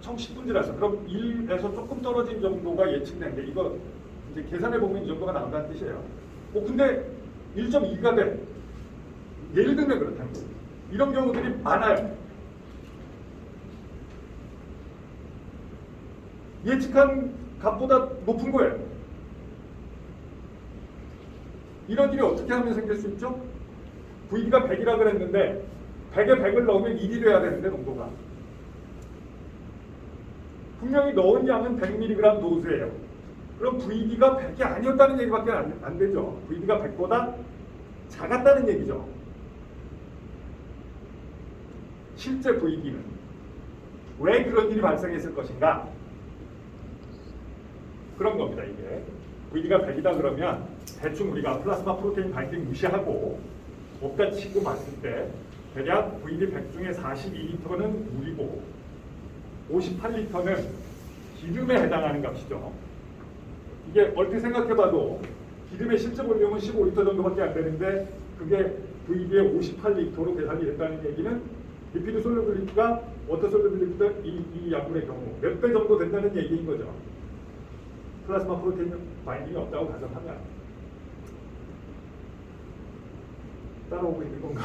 총 10분지라서 그럼 1에서 조금 떨어진 정도가 예측되는데 이거 이제 계산해 보면 이 정도가 나온다는 뜻이에요. 근데 1.2가 돼. 예를 들면 그렇다는 거예요. 이런 경우들이 많아요. 예측한 값보다 높은 거예요. 이런 일이 어떻게 하면 생길 수 있죠? VD가 100이라 그랬는데 100에 100을 넣으면 1이 돼야 되는데 농도가 분명히 넣은 양은 100mg 도수예요. 그럼 VD가 100이 아니었다는 얘기밖에 안 되죠. VD가 100보다 작았다는 얘기죠. 실제 VD는 왜 그런 일이 발생했을 것인가? 그런 겁니다. 이게 VD가 100이다 그러면 대충 우리가 플라스마 프로테인 바인딩 무시하고 없다 치고 봤을 때 대략 VD 100 중에 42리터는 물이고 58리터는 기름에 해당하는 값이죠. 이게 얼핏 생각해봐도 기름의 실제 볼륨은 15리터 정도밖에 안 되는데 그게 VD의 58리터로 계산이 됐다는 얘기는 리피드 솔루빌리티가 워터 솔루빌리티가 이 약물의 경우 몇 배 정도 된다는 얘기인 거죠. 플라스마 프로테인 바인딩이 없다고 가정하면 따라오고 있는 건가?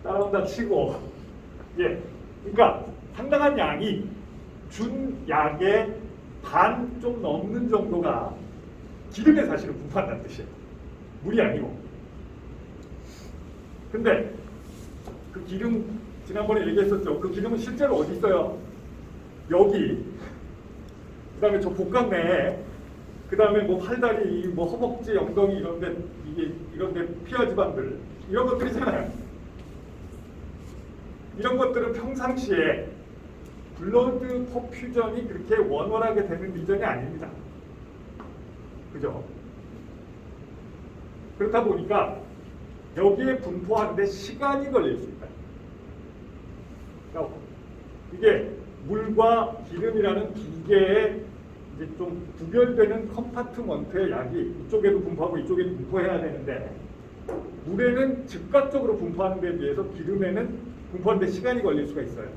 따라온다 치고 그러니까 상당한 양이 준 약의 반 좀 넘는 정도가 기름에 사실은 분포한다는 뜻이에요. 물이 아니고. 근데 그 기름 지난번에 얘기했었죠. 그 기름은 실제로 어디 있어요? 여기. 그다음에 저 복강 내에. 그다음에 뭐 팔다리, 뭐 허벅지, 엉덩이 이런데 이런데 피하 지방들 이런 것들이잖아요. 이런 것들은 평상시에 블러드 퍼퓨전이 그렇게 원활하게 되는 리전이 아닙니다. 그죠? 그렇다 보니까 여기에 분포하는데 시간이 걸릴 수 있다. 그러니까 이게 물과 기름이라는 두 개의 이제 좀 구별되는 컴파트먼트의 약이 이쪽에도 분포하고 이쪽에도 분포해야 되는데 물에는 즉각적으로 분포하는 데 비해서 기름에는 분포하는 데 시간이 걸릴 수가 있어요.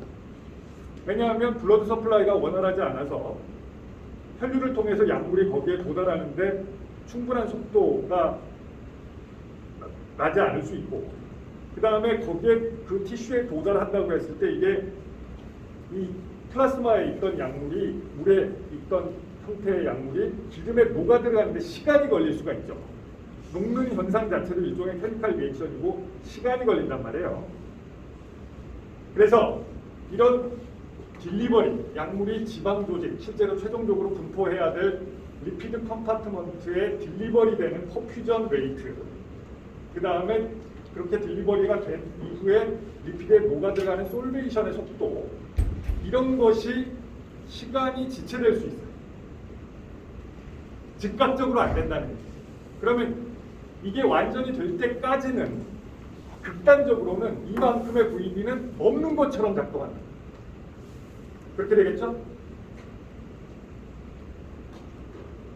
왜냐하면 블러드 서플라이가 원활하지 않아서 혈류를 통해서 약물이 거기에 도달하는데 충분한 속도가 나지 않을 수 있고 그 다음에 거기에 그 티슈에 도달한다고 했을 때 이게 이 플라스마에 있던 약물이 물에 있던 형태의 약물이 기름에 녹아 들어가는데 시간이 걸릴 수가 있죠. 녹는 현상 자체도 일종의 케미칼 리액션이고 시간이 걸린단 말이에요. 그래서 이런 딜리버리, 약물이 지방 조직, 실제로 최종적으로 분포해야 될 리피드 컴파트먼트에 딜리버리 되는 퍼퓨전 레이트, 그 다음에 그렇게 딜리버리가 된 이후에 리피드에 녹아 들어가는 솔베이션의 속도, 이런 것이 시간이 지체될 수 있어요. 즉각적으로 안 된다는 거죠. 그러면 이게 완전히 될 때까지는 극단적으로는 이만큼의 VD는 없는 것처럼 작동한다. 그렇게 되겠죠?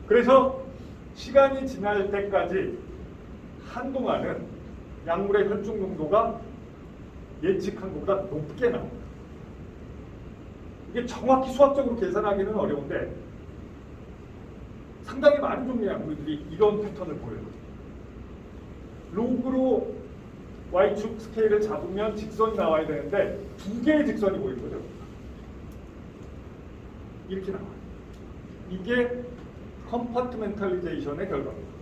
그래서 시간이 지날 때까지 한동안은 약물의 혈중 농도가 예측한 것보다 높게 나옵니다. 이게 정확히 수학적으로 계산하기는 어려운데 상당히 많은 종류의 약물들이 이런 패턴을 보여요. 로그로 Y축 스케일을 잡으면 직선이 나와야 되는데 두 개의 직선이 보이는 거죠. 이렇게 나와요. 이게 컴파트멘탈리제이션의 결과입니다.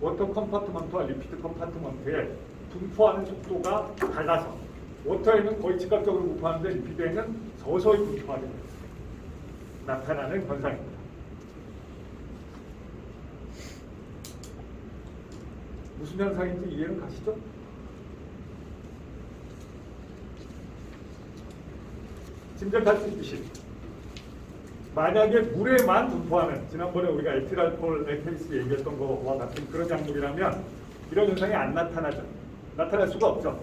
워터 컴파트먼트와 리피드 컴파트먼트의 분포하는 속도가 달라서 워터에는 거의 즉각적으로 분포하는데 리피드에는 서서히 분포하게 나타나는 현상입니다. 무슨 현상인지 이해는 가시죠? 짐작할 수 있듯이 만약에 물에만 분포하는, 지난번에 우리가 에틸알코올 케이스 얘기했던 거와 같은 그런 약물이라면 이런 현상이 안 나타나죠. 나타날 수가 없죠.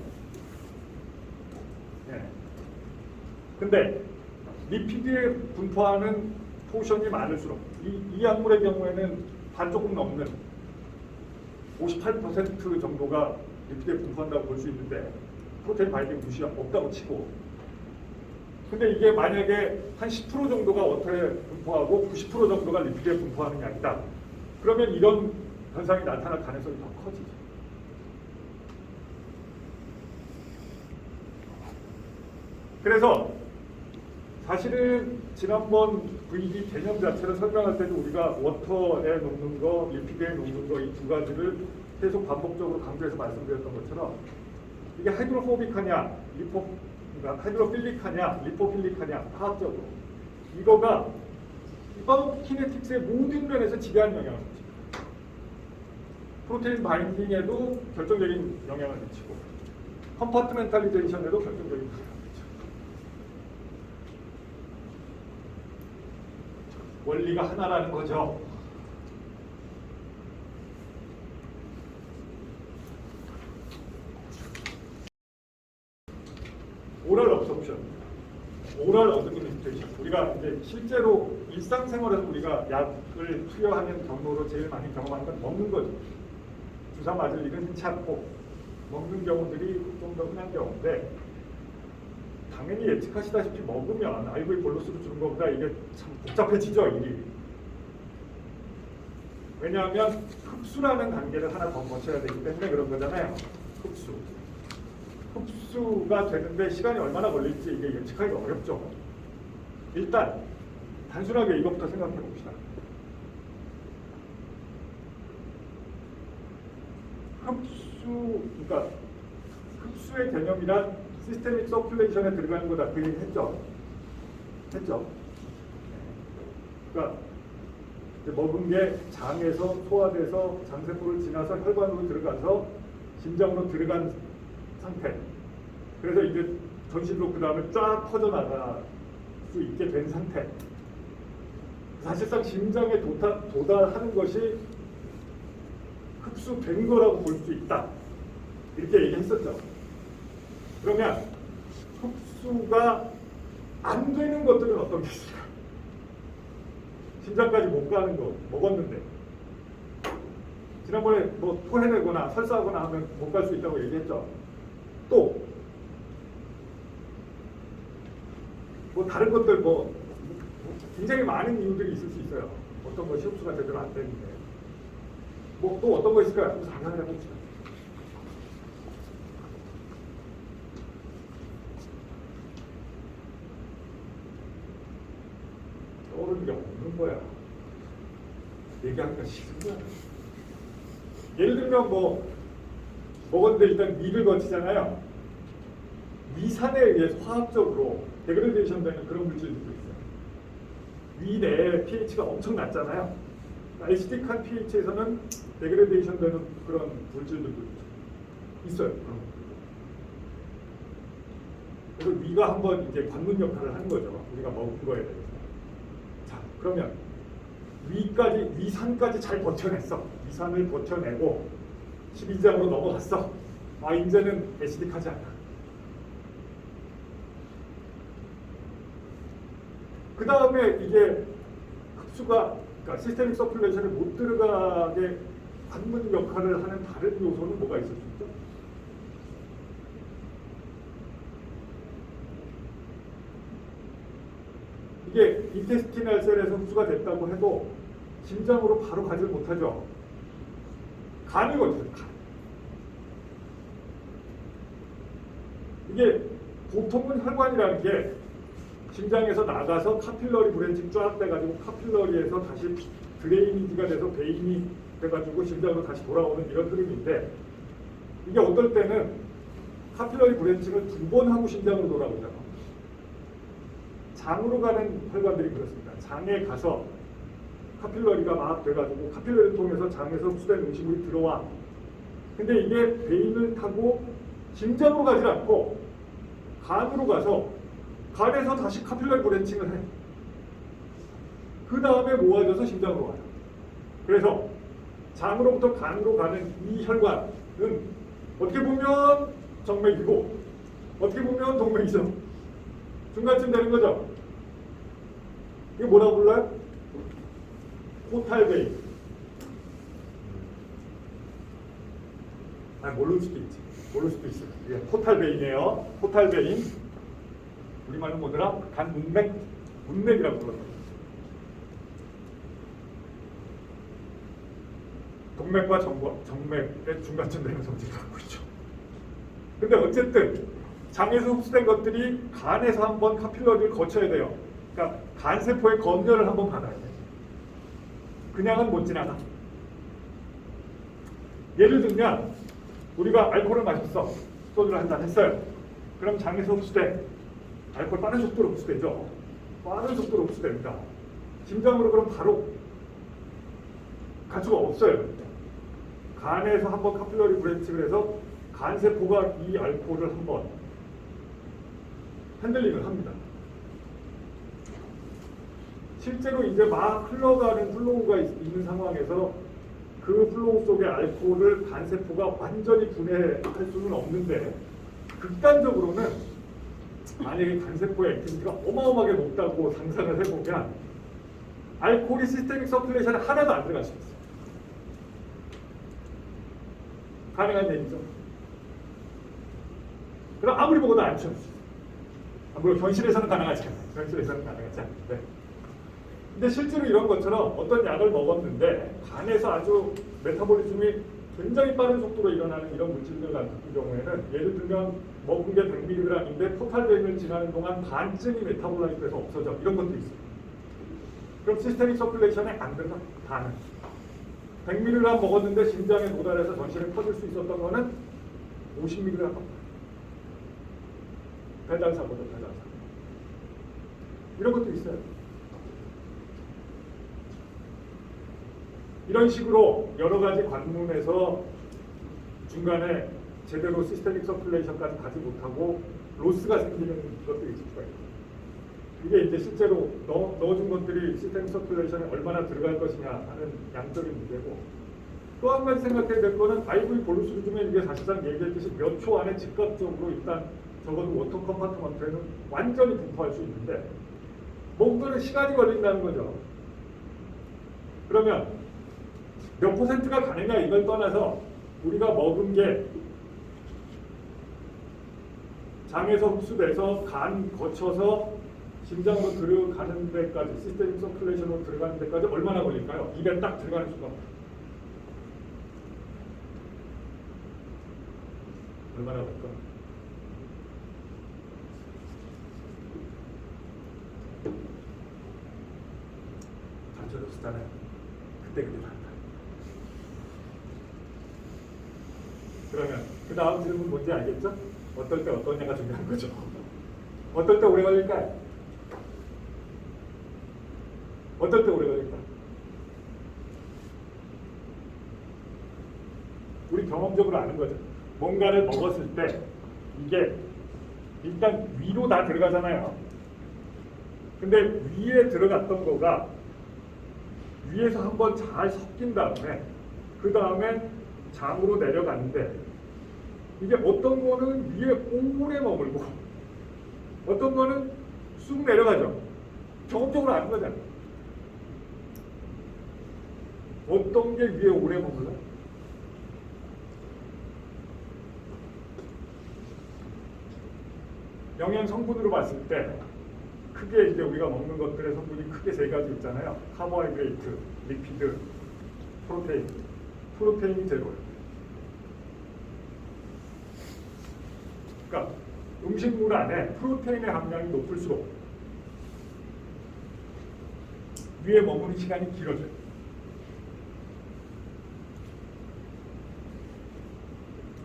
근데 리피드에 분포하는 포션이 많을수록 이 약물의 경우에는 반 조금 넘는 58% 정도가 리피드에 분포한다고 볼 수 있는데 프로테인 바인딩 무시 없다고 치고, 근데 이게 만약에 한 10% 정도가 워터에 분포하고 90% 정도가 리피드에 분포하는 게 아니다. 그러면 이런 현상이 나타날 가능성이 더 커지죠. 그래서 사실은 지난번 VD 개념 자체를 설명할 때도 우리가 워터에 녹는 거, 리피드에 녹는 거 이 두 가지를 계속 반복적으로 강조해서 말씀드렸던 것처럼 이게 하이드로포빅하냐, 그러니까 하이드로필릭하냐, 리포필릭하냐 화학적으로 이거가 파고키네틱스의 모든 면에서 지대한 영향을 미칩니다. 프로테인 바인딩에도 결정적인 영향을 미치고 컴파트멘탈리제이션에도 결정적인 영향을 미치고 원리가 하나라는 거죠. 오럴 업소션, 오럴 어드미니스트레이션. 우리가 이제 실제로 일상생활에서 우리가 약을 투여하는 경로로 제일 많이 경험하는 건 먹는 거죠. 주사 맞을 일은 흔치 않고 먹는 경우들이 좀 더 흔한 경우인데, 당연히 예측하시다시피 먹으면 IV 볼로스로 주는 것보다 이게 참 복잡해지죠, 일이. 왜냐하면 흡수라는 단계를 하나 더 거쳐야 되기 때문에 그런 거잖아요. 흡수가 되는데 시간이 얼마나 걸릴지 이게 예측하기가 어렵죠. 일단 단순하게 이것부터 생각해 봅시다. 그러니까 흡수의 개념이란 시스테믹 서큘레이션에 들어가는 거다. 그 얘기 했죠. 그러니까 먹은 게 장에서 소화돼서 장세포를 지나서 혈관으로 들어가서 심장으로 들어간 상태. 그래서 이제 전신으로 그 다음에 쫙 퍼져나갈 수 있게 된 상태. 사실상 심장에 도달하는 것이 흡수된 거라고 볼 수 있다. 이렇게 얘기했었죠. 그러면 흡수가 안 되는 것들은 어떤 게 있을까? 심장까지 못 가는 거 먹었는데 지난번에 뭐 토해내거나 설사하거나 하면 못 갈 수 있다고 얘기했죠. 또 뭐 다른 것들 뭐 굉장히 많은 이유들이 있을 수 있어요. 어떤 것이 흡수가 제대로 안 되는데 뭐 또 어떤 거 있을까요? 한번 상상을 해봅시다. 떠오르는 게 없는 거야. 얘기하기가 싫은 거야. 예를 들면 뭐 먹었는데 일단 위를 거치잖아요. 위산에 의해서 화학적으로 데그레데이션 되는 그런 물질들도 있어요. 위 내에 pH가 엄청 낮잖아요. 애시딕한 pH에서는 데그레데이션 되는 그런 물질들도 있어요. 그래서 위가 한번 이제 관문 역할을 하는 거죠. 우리가 먹은 거에 대해서. 자, 그러면 위산까지 잘 버텨냈어. 위산을 버텨내고 12장으로 넘어갔어. 아, 이제는 애시딕하지 않아. 그 다음에 이게 흡수가, 그러니까 시스테믹 서큘레이션에 못 들어가게 관문 역할을 하는 다른 요소는 뭐가 있을 수 있죠? 이게 인테스티널 셀에서 흡수가 됐다고 해도 심장으로 바로 가지 못하죠. 간이 어디서 간. 이게 보통은 혈관이라는 게 심장에서 나가서 카필러리 브랜칭 쫙 돼가지고 카필러리에서 다시 드레이니지가 돼서 베인이 돼가지고 심장으로 다시 돌아오는 이런 흐름인데, 이게 어떨 때는 카필러리 브랜칭을 2번 하고 심장으로 돌아오잖아. 장으로 가는 혈관들이 그렇습니다. 장에 가서 카필러리가 막 돼가지고 카필러리를 통해서 장에서 흡수된 음식물이 들어와. 근데 이게 베인을 타고 심장으로 가지 않고 간으로 가서 간에서 다시 카필러리 브랜칭을 해. 그 다음에 모아져서 심장으로 와요. 그래서 장으로부터 간으로 가는 이 혈관은 어떻게 보면 정맥이고 어떻게 보면 동맥이죠. 중간쯤 되는 거죠. 이게 뭐라고 불러요? 포탈 베인. 모를 수도 있지. 모를 수도 있어요. 이게 포탈베인이에요. 포탈베인. 우리말로 뭐더라? 간 문맥? 문맥이라고 불렀어요. 동맥과 정맥의 중간쯤 되는 성질을 갖고 있죠. 근데 어쨌든 장에서 흡수된 것들이 간에서 한번 카필러리를 거쳐야 돼요. 그러니까 간세포의 검열을 한번 받아야 돼요. 그냥은 못 지나가. 예를 들면 우리가 알코올을 마셨어. 소주를 한잔 했어요. 그럼 장에서 흡수돼. 알코올 빠른 속도로 흡수되죠. 빠른 속도로 흡수됩니다. 심장으로 그럼 바로 갈 수가 없어요. 간에서 한번 카필러리 브랜치를 해서 간세포가 이 알코올을 한번 핸들링을 합니다. 실제로 이제 막 흘러가는 플로우가 있는 상황에서 그 플로우 속의 알코올을 간세포가 완전히 분해할 수는 없는데 극단적으로는 만약에 간세포의 액티비티가 어마어마하게 높다고 상상을 해보면 알코올이 시스테믹 서큘레이션에 하나도 안 들어갈 수 있어요. 가능한 얘기죠. 그럼 아무리 먹어도 안 취할 수 있어요. 물론 현실에서는 가능하지 않아요. 현실에서는 가능하지 않는데. 근데 실제로 이런 것처럼 어떤 약을 먹었는데 간에서 아주 메타볼리즘이 굉장히 빠른 속도로 일어나는 이런 물질들 같은 경우에는 예를 들면 먹은 게 100mg인데 포탈베인을 지나는 동안 반쯤이 메타볼라이트에서 없어져. 이런 것도 있어요. 그럼 시스테믹 서큘레이션에 안 들어가. 반은. 100mg 먹었는데 심장에 도달해서 전신에 퍼질 수 있었던 거는 50mg. 배달사고도 배달사. 이런 것도 있어요. 이런 식으로 여러 가지 관문에서 중간에 제대로 시스테믹 서큘레이션까지 가지 못하고 로스가 생기는 것들이 있을 수가 있고, 이게 이제 실제로 넣어준 것들이 시스테믹 서큘레이션에 얼마나 들어갈 것이냐 하는 양적인 문제고, 또 한 가지 생각해야 될 거는 IV 볼루스 중에 이게 사실상 얘기했듯이 몇 초 안에 즉각적으로 일단 적어도 워터 컴파트먼트에는 완전히 분포할 수 있는데 뭔가는 시간이 걸린다는 거죠. 그러면 몇 퍼센트가 가느냐 이걸 떠나서 우리가 먹은 게 장에서 흡수돼서 간 거쳐서 심장으로 들어가는 데까지, 시스테믹 서큘레이션으로 들어가는 데까지 얼마나 걸릴까요? 입에 딱 들어가는 순간 얼마나 걸릴까? 단체로 그때 다른다. 그러면 그 다음 질문 뭔지 알겠죠? 어떨 때 어떠냐가 중요한 거죠. 어떨 때 오래 걸릴까요? 어떨 때 오래 걸릴까? 우리 경험적으로 아는 거죠. 뭔가를 먹었을 때 이게 일단 위로 다 들어가잖아요. 근데 위에 들어갔던 거가 위에서 한번 잘 섞인 다음에 그 다음에 장으로 내려가는데 이게 어떤 거는 위에 오래 머물고 어떤 거는 쑥 내려가죠. 경험적으로 아는 거잖아요. 어떤 게 위에 오래 머물러요? 영양 성분으로 봤을 때 크게 이제 우리가 먹는 것들의 성분이 크게 세 가지 있잖아요. 카보하이드레이트, 리피드, 프로테인. 프로테인이 제로예요. 그러니까 음식물 안에 프로테인의 함량이 높을수록 위에 머무는 시간이 길어져요.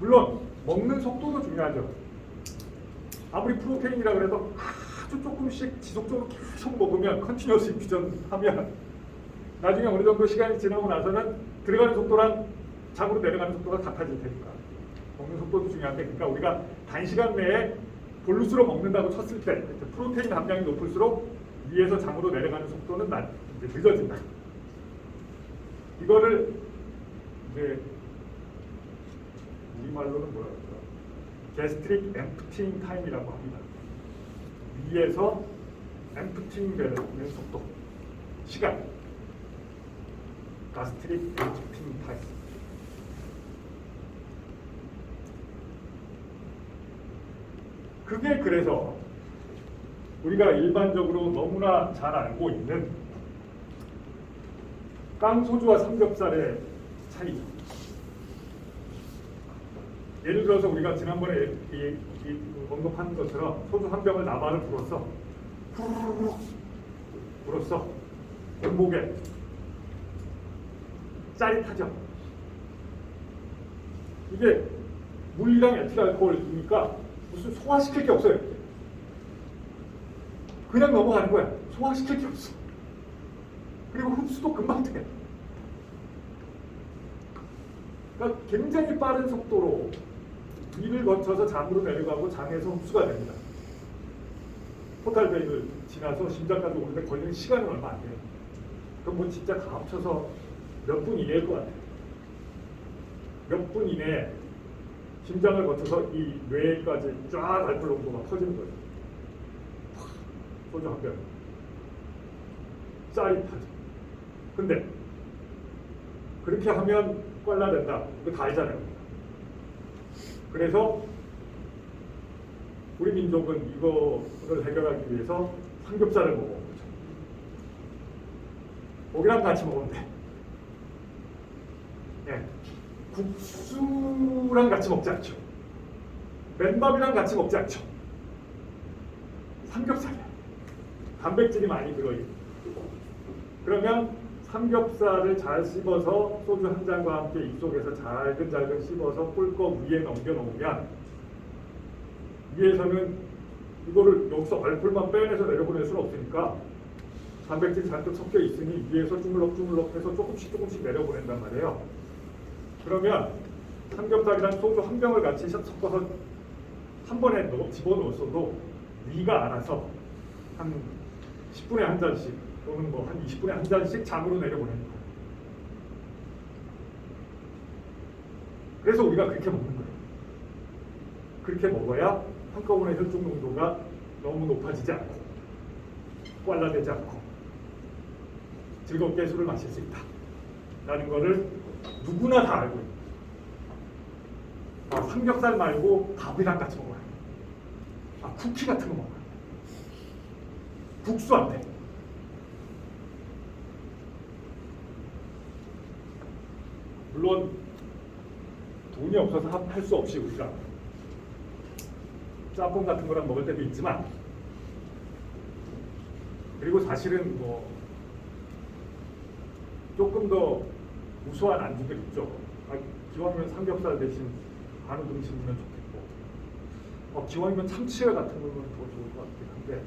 물론 먹는 속도도 중요하죠. 아무리 프로테인이라 그래도 아주 조금씩 지속적으로 계속 먹으면 컨티뉴어스 인퓨전하면 나중에 어느 정도 시간이 지나고 나서는 들어가는 속도랑 장으로 내려가는 속도가 같아질 테니까 먹는 속도도 중요한데, 그러니까 우리가 단시간 내에 볼루스로 먹는다고 쳤을 때 프로테인 함량이 높을수록 위에서 장으로 내려가는 속도는 이제 늦어진다. 이거를 이제 우리말로는 뭐라 그러죠? 게스트릭 엠프팅 타임이라고 합니다. 위에서 엠프팅 되는 속도, 시간. 가스트릭 엠프팅 타임. 그게 그래서 우리가 일반적으로 너무나 잘 알고 있는 깡소주와 삼겹살의 차이죠. 예를 들어서 우리가 지난번에 언급한 것처럼 소주 한 병을 나만을 불었어. 후루룩 불었어. 골목에 짜릿하죠. 이게 물이랑 에틸알코올이니까 무슨 소화시킬 게 없어요. 그냥 넘어가는 거야. 소화시킬 게 없어. 그리고 흡수도 금방 돼. 그러니까 굉장히 빠른 속도로 위를 거쳐서 장으로 내려가고 장에서 흡수가 됩니다. 포탈베인을 지나서 심장까지 오는데 걸리는 시간은 얼마 안 돼요. 그럼 뭐 진짜 다 합쳐서 몇 분 이내일 것 같아요. 몇 분 이내에 심장을 거쳐서 이 뇌까지 쫙 알코올 농도가 퍼지는 거예요. 소주 한 병. 짜릿하죠. 근데 그렇게 하면 꽐라 된다. 이거 다 알잖아요. 그래서 우리 민족은 이거를 해결하기 위해서 삼겹살을 먹어보죠. 고기랑 같이 먹으면 돼. 네. 국수랑 같이 먹지 않죠. 맨밥이랑 같이 먹지 않죠. 삼겹살이야. 단백질이 많이 들어있고. 그러면 삼겹살을 잘 씹어서 소주 한 잔과 함께 입속에서 잘근잘근 씹어서 꿀꺽 위에 넘겨놓으면 위에서는 이거를 여기서 알코올만 빼내서 내려보낼 수는 없으니까 단백질이 잔뜩 섞여 있으니 위에서 주물럭주물럭 해서 조금씩 내려보낸단 말이에요. 그러면 삼겹살이랑 소주 한 병을 같이 섞어서 한 번에 집어넣었어도 위가 알아서 한 10분에 한 잔씩 또는 뭐 한 20분에 한 잔씩 장으로 내려보내는 거예요. 그래서 우리가 그렇게 먹는 거예요. 그렇게 먹어야 한꺼번에 혈중 농도가 너무 높아지지 않고 꽐라되지 않고 즐겁게 술을 마실 수 있다 라는 거를 누구나 다 알고 있는 거예요. 삼겹살 말고 밥이랑 같이 먹어야 돼. 쿠키 같은 거 먹어야 돼. 국수 안 돼. 물론 돈이 없어서 할 수 없이 우리가 짬뽕 같은 거랑 먹을 때도 있지만, 그리고 사실은 뭐 조금 더 우수한 안주들 있죠. 기왕이면 삼겹살 대신 한우 등심이면 좋겠고, 기왕이면 참치회 같은 거는 더 좋을 것 같긴 한데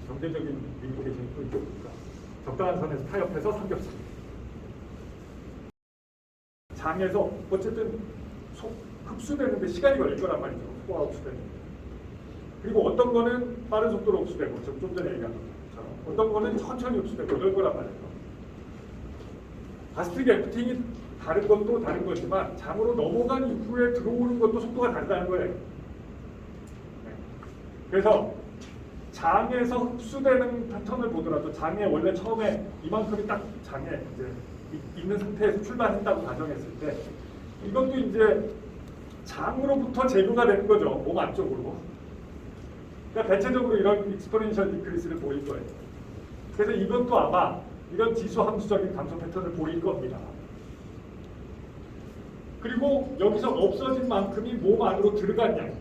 경제적인 리미테이션이 또 있으니까 적당한 선에서 타협해서 삼겹살. 장에서 어쨌든 흡수되는데 시간이 걸릴 거란 말이죠. 소화 흡수되는데. 그리고 어떤 거는 빠른 속도로 흡수되고, 좀 전에 얘기한 것처럼 어떤 거는 천천히 흡수되고 이럴 거란 말이에요. 가스트릭 애프팅이 다른 것도 다른 거지만 장으로 넘어간 이후에 들어오는 것도 속도가 다르다는 거예요. 네. 그래서 장에서 흡수되는 패턴을 보더라도 장에 원래 처음에 이만큼이 딱 장에 이제 있는 상태에서 출발했다고 가정했을 때 이것도 이제 장으로부터 제거가 되는 거죠. 몸 안쪽으로. 그러니까 대체적으로 이런 익스포넨셜 디크리스를 보일 거예요. 그래서 이것도 아마 이런 지수 함수적인 감소 패턴을 보일 겁니다. 그리고 여기서 없어진 만큼이 몸 안으로 들어간 양.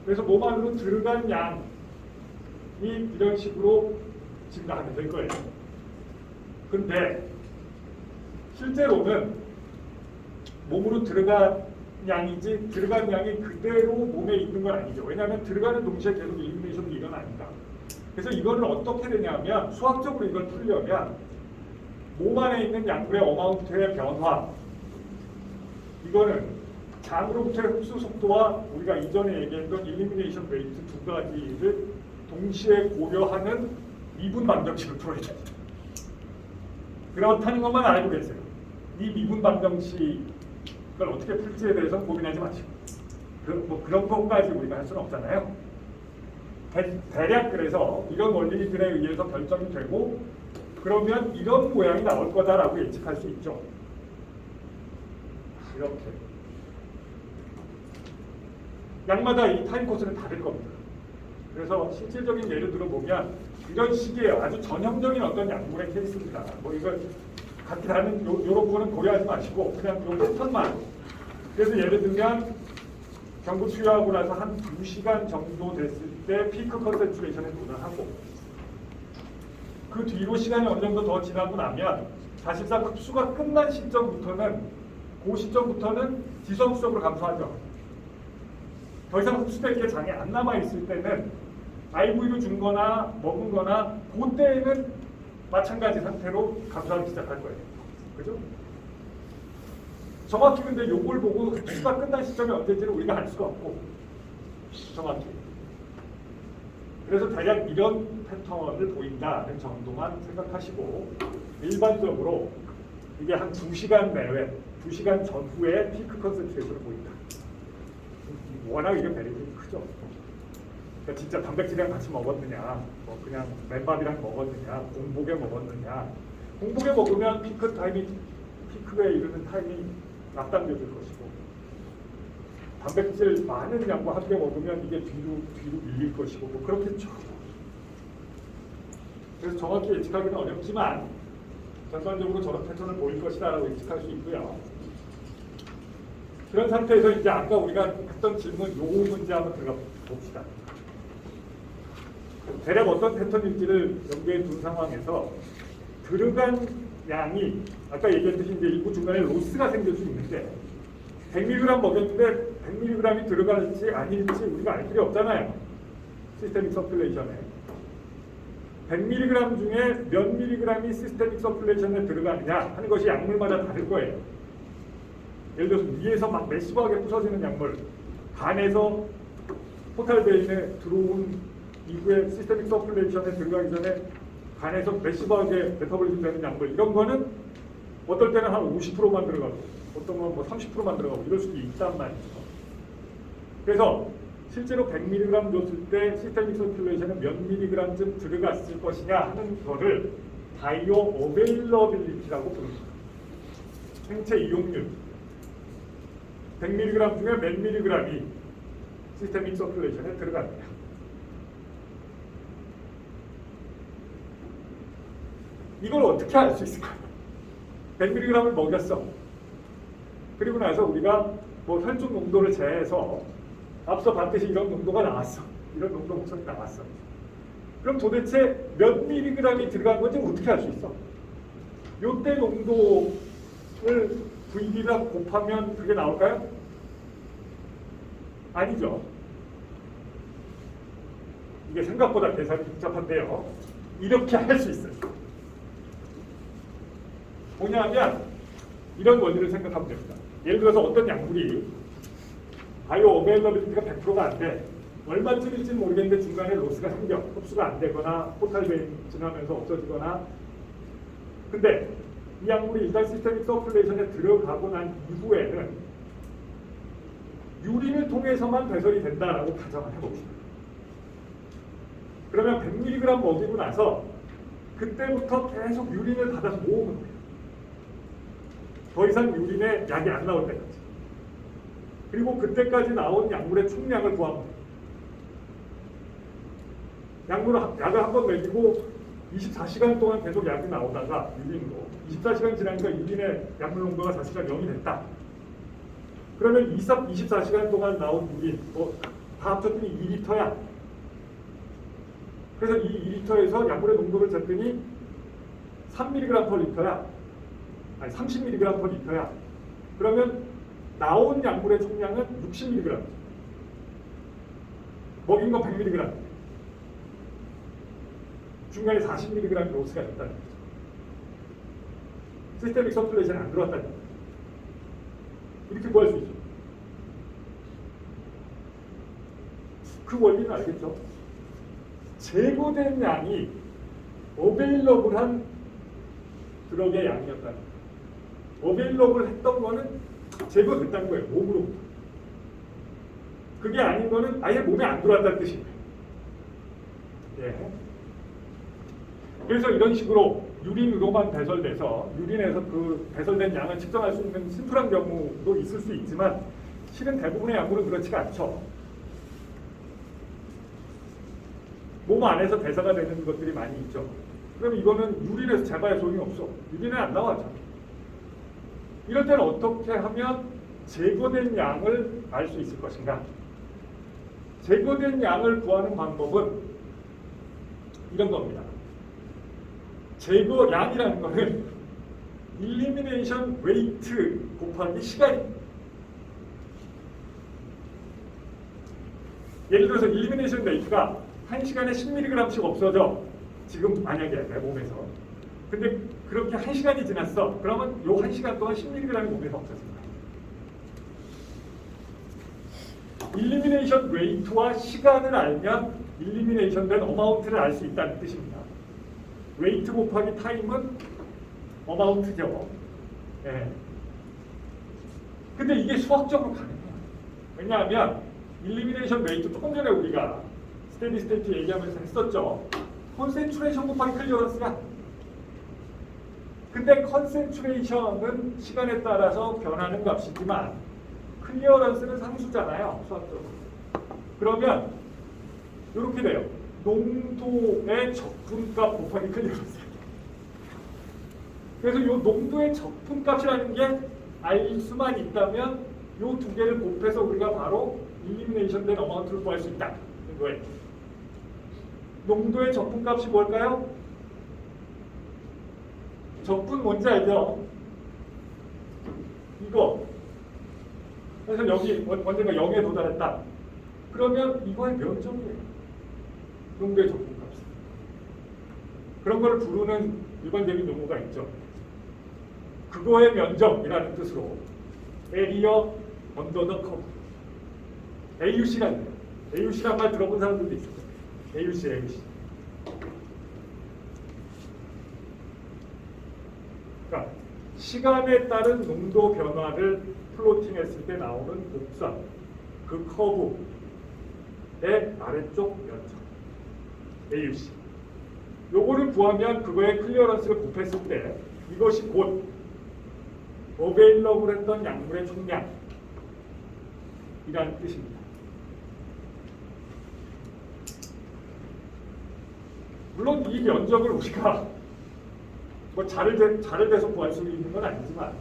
그래서 몸 안으로 들어간 양이 이런 식으로 증가하게 될 거예요. 근데 실제로는 몸으로 들어간 양이지 들어간 양이 그대로 몸에 있는 건 아니죠. 왜냐하면 들어가는 동시에 계속 일리미네이션도 일어나니까. 그래서 이거를 어떻게 되냐면 수학적으로 이걸 풀려면 몸 안에 있는 양분의 어마운트의 변화, 이거는 장으로부터의 흡수 속도와 우리가 이전에 얘기했던 일리미네이션 레이트 두 가지를 동시에 고려하는 미분 방정식을 풀어야 됩니다. 그렇다는 것만 알고 계세요. 이 미분 방정식을 어떻게 풀지에 대해서는 고민하지 마시고, 그런 것까지 우리가 할 수는 없잖아요. 대략 그래서 이런 원리들에 의해서 결정이 되고, 그러면 이런 모양이 나올 거다라고 예측할 수 있죠. 이렇게. 약마다 이 타임 코스는 다를 겁니다. 그래서 실질적인 예를 들어보면 이런 식의 아주 전형적인 어떤 약물의 케이스입니다. 뭐 이걸 각기 다른 요런 거는 고려하지 마시고 그냥 요 패턴만. 그래서 예를 들면 경구 투여하고 나서 한 2시간 정도 됐을 때 피크 컨센트레이션에 도달하고 그 뒤로 시간이 어느 정도 더 지나고 나면 사실상 흡수가 끝난 시점부터는 그 시점부터는 지수흡수적으로 감소하죠. 더 이상 흡수될 게 장에 안 남아있을 때는 IV를 준 거나 먹은 거나 그때에는 마찬가지 상태로 감소하기 시작할 거예요. 그죠? 정확히 근데 요걸 보고 흡수가 끝난 시점이 언제인지는 우리가 알 수가 없고 정확히. 그래서 대략 이런 패턴을 보인다는 정도만 생각하시고 일반적으로 이게 한 2시간 내외, 2시간 전후에 피크 컨센트레이션을 보인다. 워낙 이게 베리핏이 크죠. 그러니까 진짜 단백질이랑 같이 먹었느냐, 뭐 그냥 맨밥이랑 먹었느냐, 공복에 먹었느냐. 공복에 먹으면 피크에 이르는 타임이 앞당겨질 것이고, 단백질 많은 양과 함께 먹으면 이게 뒤로 밀릴 것이고, 뭐 그렇겠죠. 그래서 정확히 예측하기는 어렵지만 전반적으로 저런 패턴을 보일 것이다라고 예측할 수 있고요. 그런 상태에서 이제 아까 우리가 했던 질문 요 문제 한번 들어가 봅시다. 대략 어떤 패턴일지를 염두에 둔 상황에서 들어간 양이 아까 얘기했듯이 이제 일부 중간에 로스가 생길 수 있는데 100mg 먹였는데 100mg이 들어갈지 아닐지 우리가 알 필요 없잖아요. 시스테믹 서큘레이션에 100mg 중에 몇 mg이 시스테믹 서큘레이션에 들어가느냐 하는 것이 약물마다 다를 거예요. 예를 들어서 위에서 막 매시브하게 부서지는 약물, 간에서 포탈베인에 들어온 이후에 시스테믹 서큘레이션에 들어가기 전에 간에서 매시브하게 메타볼리즘 되는 약물, 이런 거는 어떨 때는 한 50%만 들어가고 어떤 건 뭐 30%만 들어가고 이럴 수도 있단 말이죠. 그래서 실제로 100mg 줬을 때 시스테믹 서큘레이션에 몇 mg쯤 들어갔을 것이냐 하는 거를 바이오 어베일러빌리티라고 부릅니다. 생체 이용률. 100mg 중에 몇 mg이 시스테믹 서큘레이션에 들어갔느냐. 이걸 어떻게 알 수 있을까요? 100mg을 먹였어. 그리고 나서 우리가 뭐 혈중 농도를 재해서 앞서 봤듯이 이런 농도가 나왔어. 이런 농도 목선이 나왔어. 그럼 도대체 몇 mg이 들어간 건지 어떻게 알 수 있어? 요때 농도를 VD랑 곱하면 그게 나올까요? 아니죠. 이게 생각보다 계산이 복잡한데요. 이렇게 할 수 있어요. 뭐냐면 이런 원리를 생각하면 됩니다. 예를 들어서 어떤 약물이 바이오 어베일러빌리티가 100%가 안 돼. 얼마쯤일지는 모르겠는데 중간에 로스가 생겨. 흡수가 안 되거나 포탈베인 지나면서 없어지거나. 근데 이 약물이 일단 시스테믹 서큘레이션에 들어가고 난 이후에는 유린을 통해서만 배설이 된다라고 가정을 해봅시다. 그러면 100mg 먹이고 나서 그때부터 계속 유린을 받아서 모으는 거예요. 더 이상 유린에 약이 안 나올 때까지. 그리고 그때까지 나온 약물의 총량을 구합니다. 약을 한 번 먹이고 24시간 동안 계속 약이 나오다가 유린으로 24시간 지나니까 유린의 약물 농도가 사실상 0이 됐다. 그러면 24시간 동안 나온 유린 다 합쳤더니 2리터야. 그래서 이 2리터에서 약물의 농도를 쟀더니 3mg/L야. 아니 30mg/L야. 그러면 나온 약물의 총량은 60mg. 먹인 건 100mg. 중간에 40mg 로스가 있다는 거죠. 시스테믹 서큘레이션에 안 들어왔다는 거죠. 이렇게 구할 수 있죠. 그 원리는 알겠죠? 제거된 양이 어베일러블한 드럭의 양이었다는 거예요. 어베일러블 했던 거는 제거됐다는 거예요. 몸으로부터. 그게 아닌 거는 아예 몸에 안 들어왔다는 뜻이에요. 예. 그래서 이런 식으로 유린으로만 배설돼서 유린에서 그 배설된 양을 측정할 수 있는 심플한 경우도 있을 수 있지만 실은 대부분의 약물은 그렇지가 않죠. 몸 안에서 대사가 되는 것들이 많이 있죠. 그럼 이거는 유린에서 재봐야 소용이 없어. 유린에 안 나와죠. 이럴 때는 어떻게 하면 제거된 양을 알 수 있을 것인가? 제거된 양을 구하는 방법은 이런 겁니다. 제거량이라는 것은 elimination rate 곱하기 시간입니다. 예를 들어서 elimination rate가 1시간에 10mg씩 없어져. 지금 만약에 내 몸에서. 근데 그렇게 1시간이 지났어. 그러면 요 1시간 동안 10mg이 몸에서 없어집니다. elimination rate와 시간을 알면 elimination 된 amount를 알 수 있다는 뜻입니다. rate 곱하기 time은 amount죠. 예. 근데 이게 수학적으로 가능해요. 왜냐하면 elimination rate 조금 전에 우리가 스테디 스테이트 얘기하면서 했었죠. concentration 곱하기 clearance가. 근데 concentration은 시간에 따라서 변하는 값이지만 clearance는 상수잖아요. 수학적으로. 그러면 이렇게 돼요. 농도의 적분값 곱하기 clearance. 그래서 이 농도의 적분값이라는 게 알 수만 있다면 이 두 개를 곱해서 우리가 바로 elimination 된 amount를 구할 수 있다는 거예요. 농도의 적분값이 뭘까요? 적분 뭔지 알죠? 이거. 그래서 여기 언젠가 0에 도달했다. 그러면 이거의 면적이에요. 농도의 적분값. 그런 거를 부르는 일반적인 용어가 있죠. 그거의 면적이라는 뜻으로 area under the curve. AUC라는 거예요. AUC란 말 들어본 사람들도 있어요. AUC. 그러니까 시간에 따른 농도 변화를 플로팅했을 때 나오는 곡선, 그 커브의 아래쪽 면적, AUC. 요거를 구하면 그거의 클리어런스를 곱했을 때 이것이 곧 어베일러블 했던 약물의 총량이라는 뜻입니다. 물론 이 면적을 우리가 뭐 자를 대서 구할 수 있는 건 아니지만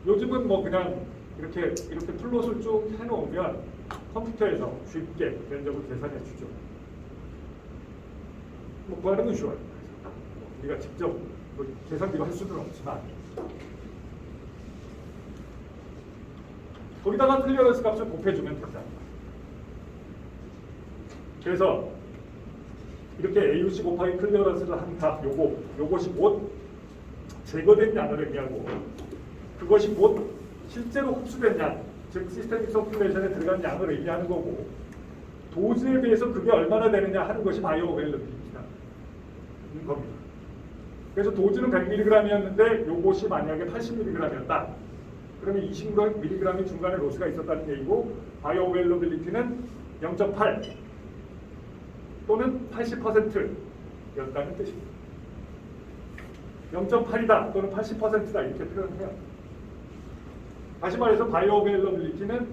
요즘은 뭐 그냥 이렇게 플롯을 쭉 해놓으면 컴퓨터에서 쉽게 면적을 계산해 주죠. 뭐 구하는 건 쉬워요. 우리가 직접 뭐 계산기로 할 수는 없지만 거기다가 클리어런스 값을 곱해주면 된다. 그래서 이렇게 AUC 곱하기 클리어런스를 한 답, 요것이 곧 제거된 양을 의미하고 그것이 곧 실제로 흡수된 양, 즉 시스테믹 서큘레이션에 들어간 양을 의미하는 거고 도즈에 비해서 그게 얼마나 되느냐 하는 것이 바이오 어베일러빌리티다. 인 겁니다. 그래서 도즈는 100mg이었는데 요것이 만약에 80mg이었다. 그러면 20mg이 중간에 로스가 있었다는 얘기고 바이오 어베일러빌리티는 0.8 또는 80%였다는 뜻입니다. 0.8이다 또는 80%다 이렇게 표현해요. 다시 말해서 바이오 어베일러빌리티는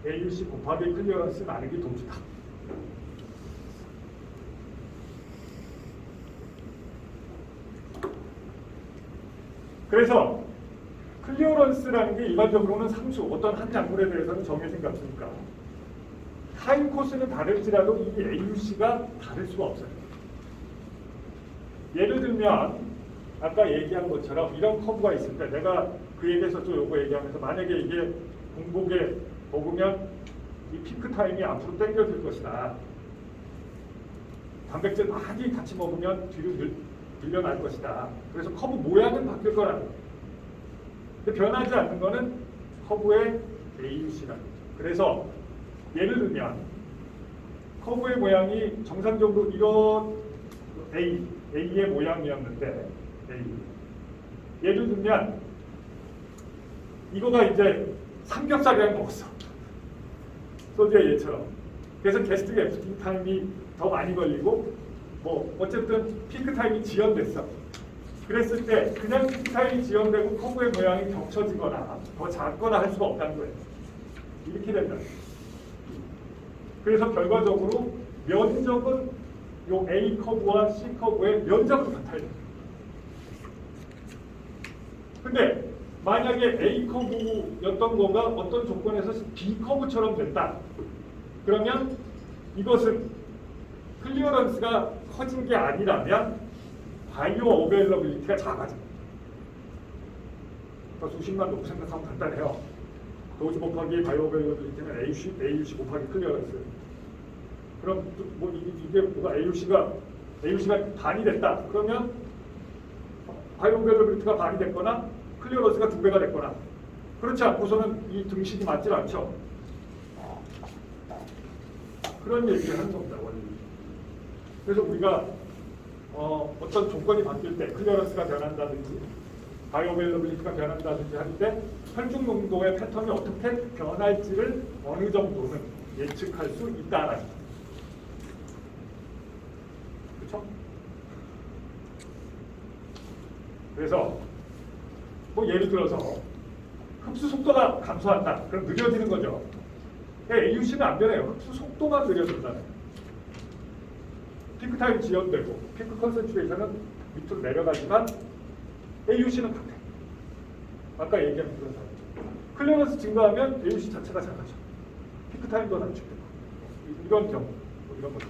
AUC 곱하기 클리어런스 나누기 도주다. 그래서 클리어런스라는 게 일반적으로는 상수, 어떤 한 약물에 대해서는 정해진 값이니까 타임 코스는 다를지라도 이 AUC가 다를 수가 없어요. 예를 들면 아까 얘기한 것처럼 이런 커브가 있을 때 내가 그 얘기했었죠. 요거 얘기하면서 만약에 이게 공복에 먹으면 이 피크 타임이 앞으로 당겨질 것이다. 단백질 많이 같이 먹으면 뒤로 밀려날 것이다. 그래서 커브 모양은 바뀔 거라는 거예요. 근데 변하지 않는 거는 커브의 AUC라는 거죠. 그래서 예를 들면 커브의 모양이 정상적으로 이런 A의 모양이었는데 예를 들면 이거가 이제 삼겹살이랑 먹었어. 소주의 예처럼. 그래서 게스트릭 FT 타임이 더 많이 걸리고 뭐 어쨌든 피크 타임이 지연됐어. 그랬을 때 그냥 피크 타임이 지연되고 커브의 모양이 겹쳐지거나 더 작거나 할 수가 없다는 거예요. 이렇게 된다. 그래서 결과적으로 면적은 요 A 커브와 C 커브의 면적은 같아요. 근데 만약에 A 커브였던 거가 어떤 조건에서 B 커브처럼 됐다. 그러면 이것은 클리어런스가 커진 게 아니라면 바이오 어베일러빌리티가 작아져. 수식만 놓고 생각하면 간단해요. 도즈 곱하기 바이오 어베일러빌리티는 AUC 곱하기 클리어런스. 그럼 뭐 이게 뭐가 AUC가 반이 됐다. 그러면 바이오 어베일러빌리티가 반이 됐거나 클리어런스가 2배가 됐거나 그렇지 않고서는 이 등식이 맞질 않죠. 그런 얘기를 하는 겁니다. 원리. 그래서 우리가 어떤 조건이 바뀔 때 클리어런스가 변한다든지 바이오어베일러빌리티가 변한다든지 할 때 혈중 농도의 패턴이 어떻게 변할지를 어느 정도는 예측할 수 있다라는 거죠. 그렇죠? 그래서 뭐 예를 들어서 흡수 속도가 감소한다. 그럼 느려지는 거죠. AUC는 안 변해요. 흡수 속도만 느려진다는 거예요. 피크 타임 지연되고 피크 컨센트레이션은 밑으로 내려가지만 AUC는 같아요. 아까 얘기한 그런 사람. 클리어런스 증가하면 AUC 자체가 작아져. 피크 타임도 단축되고 이런 경우 뭐 이런 것들.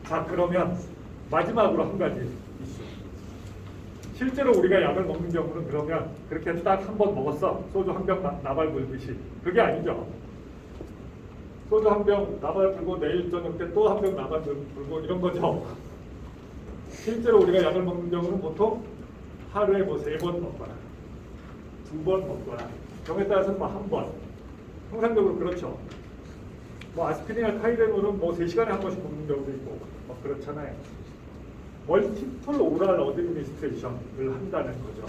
자, 그러면 마지막으로 한 가지 이슈. 실제로 우리가 약을 먹는 경우는 그러면 그렇게 딱 한 번 먹었어. 소주 한 병 나발 불듯이. 그게 아니죠. 소주 한 병 나발 불고 내일 저녁 때 또 한 병 나발 불고 이런 거죠. 실제로 우리가 약을 먹는 경우는 보통 하루에 뭐 3번 먹거나 2번 먹거나 경우에 따라서는 뭐 1번. 통상적으로 그렇죠. 뭐 아스피린이나 타이레놀은 뭐 3시간에 한 번씩 먹는 경우도 있고 뭐 그렇잖아요. 멀티플 오랄 어드미니스트레이션을 한다는 거죠.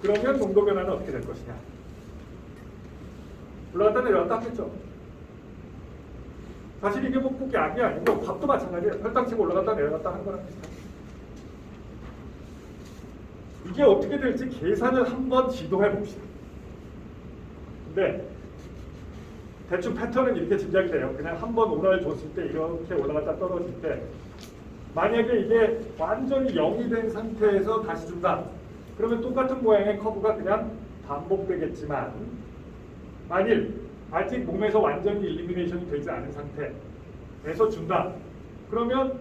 그러면 농도 변화는 어떻게 될 것이냐? 올라갔다 내려갔다 하겠죠. 사실 이게 뭐 꼭 약이 아니고 밥도 마찬가지예요. 혈당 치고 올라갔다 내려갔다 하는 거랑 비슷합니다. 이게 어떻게 될지 계산을 한번 시도해 봅시다. 근데 대충 패턴은 이렇게 짐작이 돼요. 그냥 한번 오랄 줬을 때 이렇게 올라갔다 떨어질 때 만약에 이게 완전히 0이 된 상태에서 다시 준다. 그러면 똑같은 모양의 커브가 그냥 반복되겠지만 만일 아직 몸에서 완전히 일리미네이션이 되지 않은 상태에서 준다. 그러면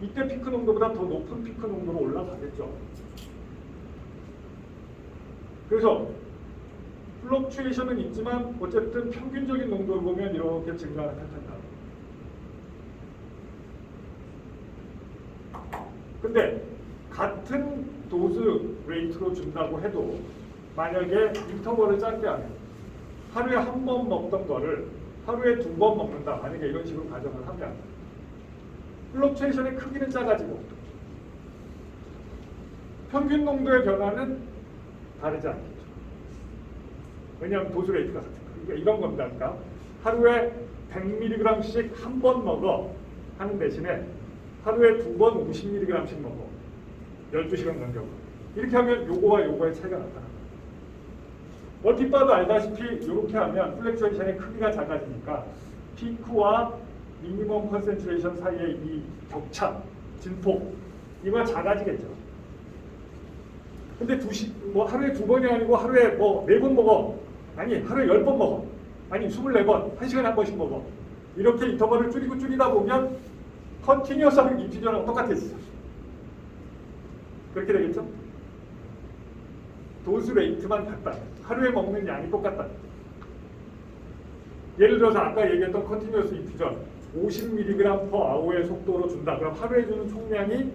이때 피크 농도보다 더 높은 피크 농도로 올라가겠죠. 그래서 플럭추에이션은 있지만 어쨌든 평균적인 농도를 보면 이렇게 증가하는 패턴이다. 근데 같은 도즈 레이트로 준다고 해도 만약에 인터벌을 짧게 하면 하루에 한 번 먹던 거를 하루에 2번 먹는다. 만약에 이런 식으로 가정을 하면 플럭추에이션의 크기는 작아지고 평균 농도의 변화는 다르지 않겠죠. 왜냐하면 도즈 레이트가 같은 거예요. 그러니까 이런 겁니다. 그러니까 하루에 100mg씩 한 번 먹어 하는 대신에 하루에 2번 50mg씩 먹어. 12시간 간격으로. 이렇게 하면 요거와 요거의 차이가 나타납니다. 어디 봐도 알다시피 이렇게 하면 플렉추에이션의 크기가 작아지니까 피크와 미니멈 컨센트레이션 사이의 이 격차, 진폭 이거가 작아지겠죠. 근데 뭐 하루에 2번이 아니고 하루에 뭐 4번 먹어. 아니 하루에 10번 먹어. 아니 24번, 1시간에 한 번씩 먹어. 이렇게 인터벌을 줄이다 보면 컨티뉴어스한 인퓨전하고 똑같아지죠. 그렇게 되겠죠? 도즈 레이트만 같다. 하루에 먹는 양이 똑같다. 예를 들어서 아까 얘기했던 컨티뉴어스 인퓨전 50mg per hour의 속도로 준다. 그럼 하루에 주는 총량이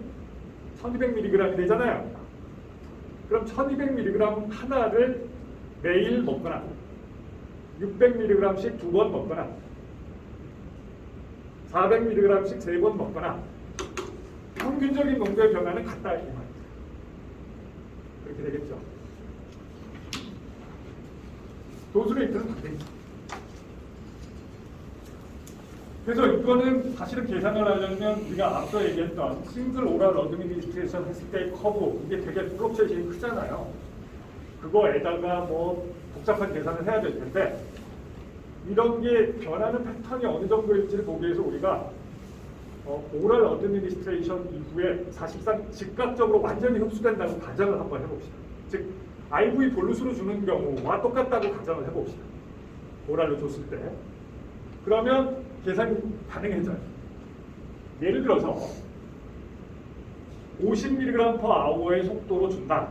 1200mg이 되잖아요. 그럼 1200mg 하나를 매일 먹거나 600mg씩 2번 먹거나 400mg씩 3번 먹거나 평균적인 농도의 변화는 같다. 이 말이죠. 그렇게 되겠죠. 도즈 레이트는 바뀌죠. 그래서 이거는 사실은 계산을 하려면 우리가 앞서 얘기했던 싱글 오랄 어드미니스트레이션 했을 때의 커브 이게 되게 플럭추에이션이 크잖아요. 그거에다가 뭐 복잡한 계산을 해야 될 텐데 이런 게 변하는 패턴이 어느 정도일지를 보기 위해서 우리가 오럴 어드미니스트레이션 이후에 사실상 즉각적으로 완전히 흡수된다고 가정을 한번 해봅시다. 즉 IV 볼루스로 주는 경우와 똑같다고 가정을 해봅시다. 오랄로 줬을 때. 그러면 계산이 가능해져요. 예를 들어서 50mg/h의 속도로 준다.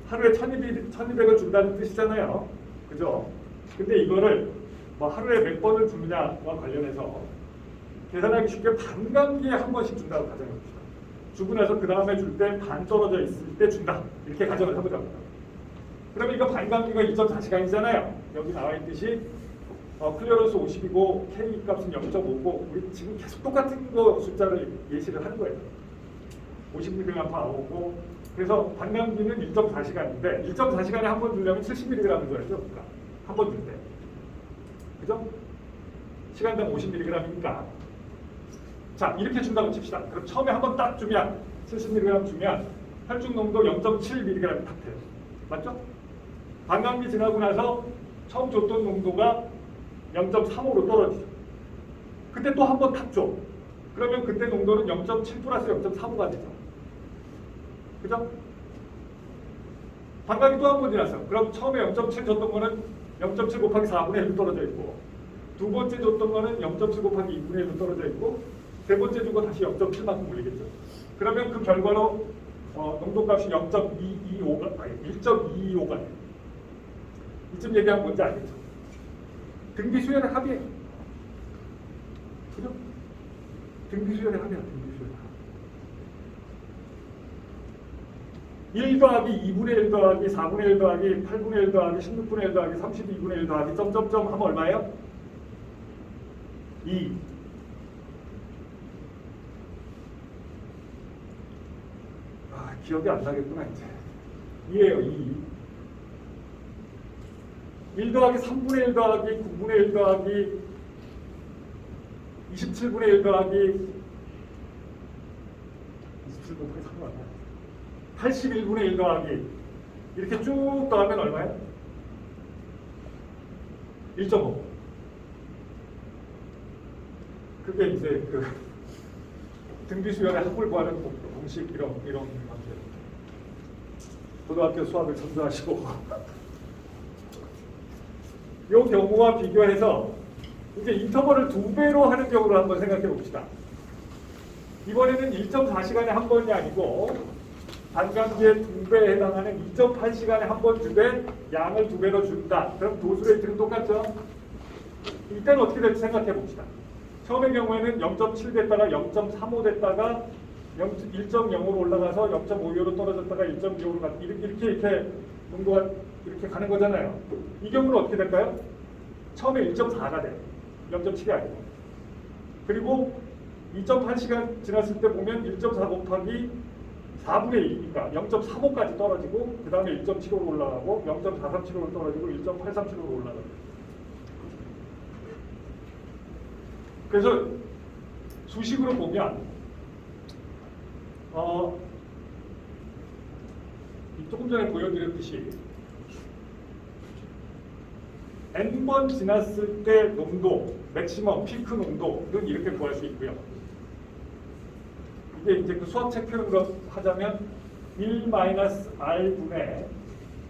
하루에 1200을 준다는 뜻이잖아요. 그죠? 근데 이거를 뭐 하루에 몇 번을 주느냐와 관련해서 계산하기 쉽게 반감기에 한 번씩 준다고 가정해 봅시다. 주고 나서 그 다음에 줄 때 반 떨어져 있을 때 준다. 이렇게 가정을 해보자고요. 그러면 이거 반감기가 2.4시간이잖아요. 여기 나와 있듯이 클리어런스 50이고 K 값은 0.5고 우리 지금 계속 똑같은 거 숫자를 예시를 하는 거예요. 50mg/h고 그래서 반감기는 1.4시간인데 1.4시간에 한 번 주려면 70mg을 줘야죠. 그러니까 한 번 줄 때. 그죠? 시간당 50mg이니까. 자, 이렇게 준다고 칩시다. 그럼 처음에 한 번 딱 주면 70mg 주면 혈중 농도 0.7mg이 딱 돼요. 맞죠? 반감기 지나고 나서 처음 줬던 농도가 0.35로 떨어지죠. 그때 또 한 번 탁 줘. 그러면 그때 농도는 0.7 플러스 0.35가 되죠. 그죠? 반감기 또 한 번 지났어. 그럼 처음에 0.7 줬던 거는 0.7 곱하기 4분의 1로 떨어져 있고 두 번째 줬던 거는 0.7 곱하기 2분의 1로 떨어져 있고 세 번째 준 거 다시 0.7만큼 올리겠죠. 그러면 그 결과로 농도값이 0.225가 아니 1.225가 돼요. 이쯤 얘기하면 뭔지 알겠죠? 등비수열의 합이에요. 그죠? 등비수열의 합이야. 등비수열의 합. 1 더하기 2분의 1 더하기 4분의 1 더하기 8분의 1 더하기 16분의 1 더하기 32분의 1 더하기 점점점 하면 얼마예요? 2. 기억이 안 나겠구나 이제. 2예요. 2. 1 더하기 3분의 1 더하기 9분의 1 더하기 27분의 1 더하기 27 곱하기 3은 얼마야? 81분의 1 더하기 이렇게 쭉 더하면 얼마예요? 1.5. 그게 이제 그 등비수열의 합을 구하는 공식 이런 고등학교 수학을 전수하시고 이 경우와 비교해서 이제 인터벌을 2배로 하는 경우를 한번 생각해 봅시다. 이번에는 1.4시간에 한 번이 아니고 반감기의 2배에 해당하는 2.8시간에 한 번 주되 양을 2배로 준다. 그럼 도수 레이트는 똑같죠? 이때는 어떻게 될지 생각해 봅시다. 처음의 경우에는 0.7 됐다가 0.35 됐다가 1.05로 올라가서 0.52로 떨어졌다가 1.25로 갔다 이렇게 농도가 이렇게 가는 거잖아요. 이 경우는 어떻게 될까요? 처음에 1.4가 돼요. 0.7이 아니고. 그리고 2.8시간 지났을 때 보면 1.4 곱하기 4분의 1이니까 0.35까지 떨어지고 그 다음에 1.75로 올라가고 0.437로 떨어지고 1.837로 올라가고. 그래서 수식으로 보면 조금 전에 보여드렸듯이 n번 지났을 때 농도, 맥시멈, 피크 농도는 이렇게 구할 수 있고요. 이게 이제 그 수학책 표현으로 하자면 1-r분의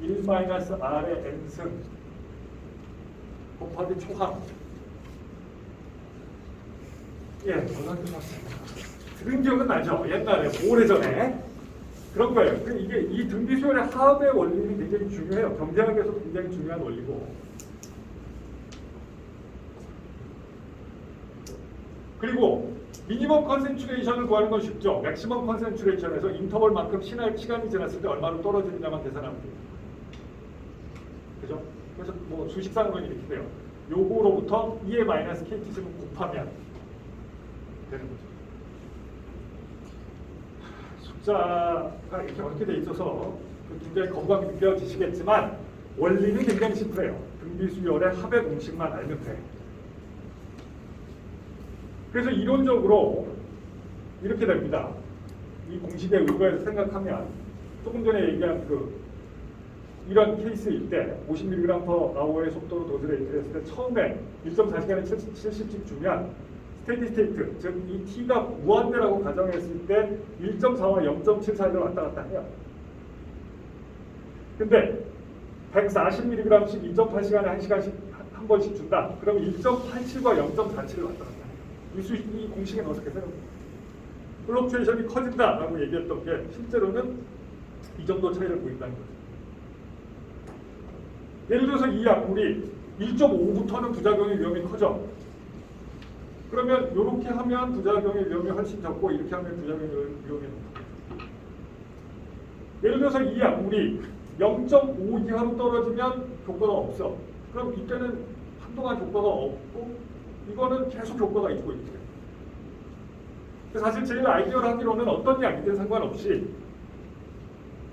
1-r의 n승 곱하기 초항. 예, 들은 기억은 나죠? 옛날에 오래전에 그런 거예요. 이게 이 등비수열의 합의 원리는 굉장히 중요해요. 경제학에서도 굉장히 중요한 원리고. 그리고 미니멈 컨센트레이션을 구하는 건 쉽죠. 맥시멈 컨센트레이션에서 인터벌만큼 시간이 지났을 때 얼마로 떨어지느냐만 계산하면 돼요. 그죠? 그래서 뭐 수식상으로는 이렇게 돼요. 요거로부터 E의 마이너스 KT승을 곱하면 되는 거죠. 숫자가 이렇게 어렵게 돼 있어서 굉장히 거부감이 느껴지시겠지만 원리는 굉장히 심플해요. 등비수열의 합의 공식만 알면 돼. 그래서 이론적으로 이렇게 됩니다. 이 공식에 의거해서 생각하면 조금 전에 얘기한 그 이런 케이스일 때 50mg/h의 속도로 도즈레이트를 했을 때 처음에 1.4시간에 70씩 주면 스테디 스테이트, 즉 이 t가 무한대라고 가정했을 때 1.4와 0.7 사이를 왔다 갔다 해요. 근데 140mg씩 2.8시간에 1시간씩 한 번씩 준다. 그럼 1.87과 0.47을 왔다 갔다 해요. 이 공식에 넣어서 계산해요. 플럭추에이션이 커진다라고 얘기했던 게 실제로는 이 정도 차이를 보인다는 거죠. 예를 들어서 이 약물이 1.5부터는 부작용의 위험이 커져. 그러면 이렇게 하면 부작용의 위험이 훨씬 적고 이렇게 하면 부작용의 위험이 높고. 예를 들어서 이 약물이 0.5 이하로 떨어지면 효과가 없어. 그럼 이때는 한동안 효과가 없고 이거는 계속 효과가 있고 이렇게. 사실 제일 아이디어하기로는 어떤 약이든 상관없이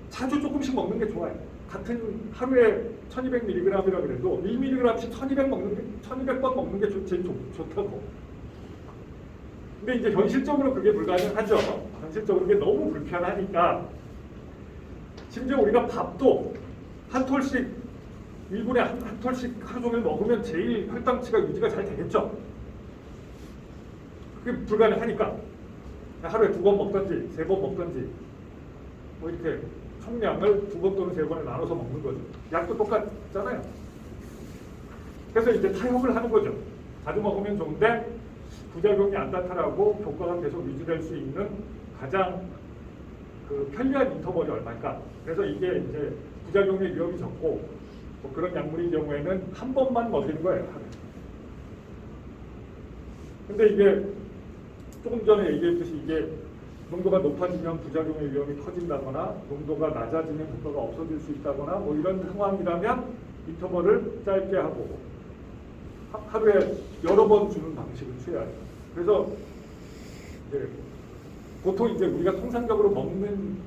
자주 조금씩 먹는 게 좋아요. 같은 하루에 1200mg이라 그래도 1mg씩 1200번 먹는 게 제일 좋다고. 근데 이제 현실적으로 그게 불가능하죠. 현실적으로 그게 너무 불편하니까 심지어 우리가 밥도 한 톨씩 1분에 한 톨씩 하루 종일 먹으면 제일 혈당치가 유지가 잘 되겠죠. 그게 불가능하니까 하루에 2번 먹든지 3번 먹든지 뭐 이렇게 총량을 2번 또는 3번에 나눠서 먹는 거죠. 약도 똑같잖아요. 그래서 이제 타협을 하는 거죠. 자주 먹으면 좋은데 부작용이 안 나타나고 효과가 계속 유지될 수 있는 가장 편리한 인터벌이 얼마일까? 그래서 이게 이제 부작용의 위험이 적고 뭐 그런 약물인 경우에는 한 번만 먹이는 거예요. 하루에. 근데 이게 조금 전에 얘기했듯이 이게 농도가 높아지면 부작용의 위험이 커진다거나 농도가 낮아지면 효과가 없어질 수 있다거나 뭐 이런 상황이라면 인터벌을 짧게 하고 하루에 여러 번 주는 방식을 취해야 해요. 그래서 이제 보통 이제 우리가 통상적으로 먹는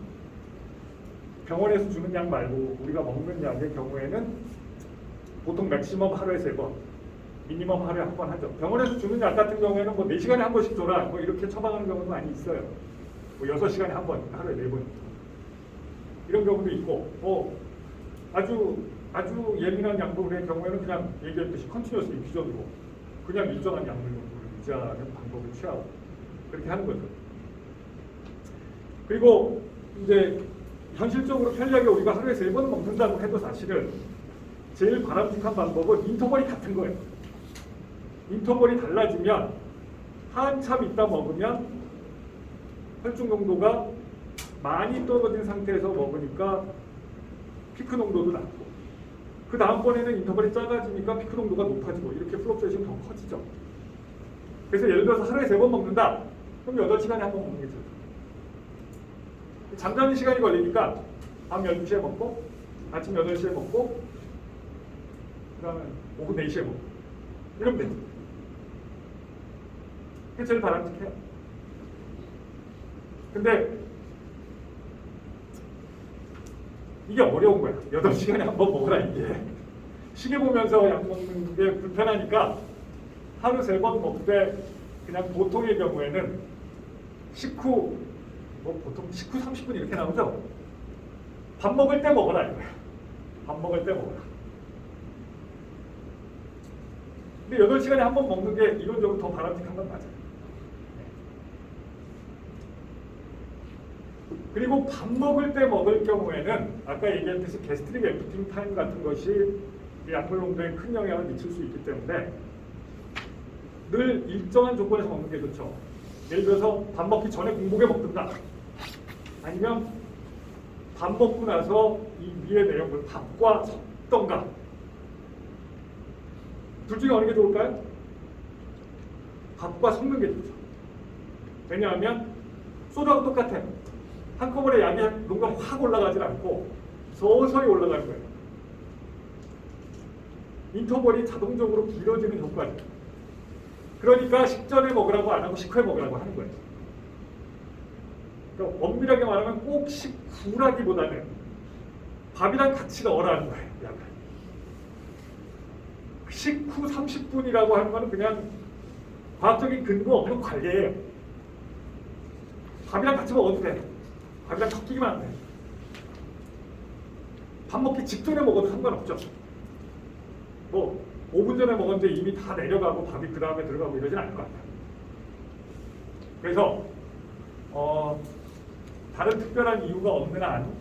병원에서 주는 약 말고 우리가 먹는 약의 경우에는 보통 맥시멈 하루에 3번, 미니멈 하루에 한 번 하죠. 병원에서 주는 약 같은 경우에는 뭐 4시간에 한 번씩 줘라 뭐 이렇게 처방하는 경우도 많이 있어요. 뭐 6시간에 한 번, 하루에 4번 이런 경우도 있고 아주 예민한 약물의 경우에는 그냥 얘기했듯이 컨티뉴어스 인퓨전으로 그냥 일정한 약물 농도를 유지하는 방법을 취하고 그렇게 하는 거죠. 그리고 이제 현실적으로 편리하게 우리가 하루에 3번 먹는다고 해도 사실은 제일 바람직한 방법은 인터벌이 같은 거예요. 인터벌이 달라지면 한참 있다 먹으면 혈중 농도가 많이 떨어진 상태에서 먹으니까 피크 농도도 낮고 그 다음번에는 인터벌이 작아지니까 피크 농도가 높아지고 이렇게 플럭추에이션이 더 커지죠. 그래서 예를 들어서 하루에 3번 먹는다. 그럼 8시간에 한 번 먹는 게 좋죠. 잠자는 시간이 걸리니까 밤 12시에 먹고 아침 8시에 먹고 그 다음에 오후 4시에 먹고 이러면 되죠. 그게 제일 바람직해요. 근데 이게 어려운 거야. 8시간에 한 번 먹으라 이게. 시계 보면서 약 먹는 게 불편하니까 하루 3번 먹되 그냥 보통의 경우에는 식후 뭐 보통 식후 30분 이렇게 나오죠. 밥 먹을 때 먹어라 이거야. 밥 먹을 때 먹어라. 근데 8시간에 한 번 먹는 게 이론적으로 더 바람직한 건 맞아요. 그리고 밥 먹을 때 먹을 경우에는 아까 얘기했듯이 게스트릭 애프팅 타임 같은 것이 약물 농도에 큰 영향을 미칠 수 있기 때문에 늘 일정한 조건에서 먹는 게 좋죠. 예를 들어서 밥 먹기 전에 공복에 먹든가 아니면 밥 먹고 나서 이 위의 내용을 밥과 섞던가 둘 중에 어느 게 좋을까요? 밥과 섞는 게 좋죠. 왜냐하면 소주하고 똑같아요. 한꺼번에 약의 농도가 확 올라가지 않고 서서히 올라가는 거예요. 인터벌이 자동적으로 길어지는 효과죠. 그러니까 식전에 먹으라고 안 하고 식후에 먹으라고 하는 거예요. 그러니까 엄밀하게 말하면 꼭 식후라기보다는 밥이랑 같이 넣으라는 거예요. 약을. 식후 30분이라고 하는 거는 그냥 과학적인 근거 없는 관례예요. 밥이랑 같이 먹어도 돼. 밥이랑 섞이기만 하면 돼. 밥 먹기 직전에 먹어도 상관없죠. 뭐 5분 전에 먹었는데 이미 다 내려가고 밥이 그 다음에 들어가고 이러진 않을 것 같아요. 그래서 다른 특별한 이유가 없는 한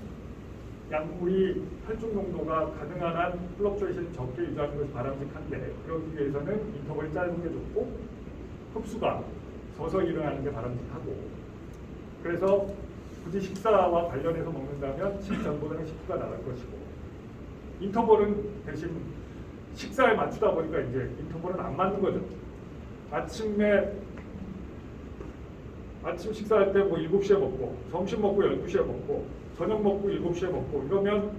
약물이 혈중 농도가 가능한 한 플럭추에이션이 적게 유지하는 것이 바람직한데, 그러기 위해서는 인터벌이 짧은 게 좋고 흡수가 서서히 일어나는 게 바람직하고, 그래서 굳이 식사와 관련해서 먹는다면 식전보다는 식후가 나을 것이고, 인터벌은 대신 식사에 맞추다 보니까 이제 인터벌은 안 맞는 거죠. 아침 식사할 때 뭐 7시에 먹고, 점심 먹고 12시에 먹고, 저녁 먹고 7시에 먹고 이러면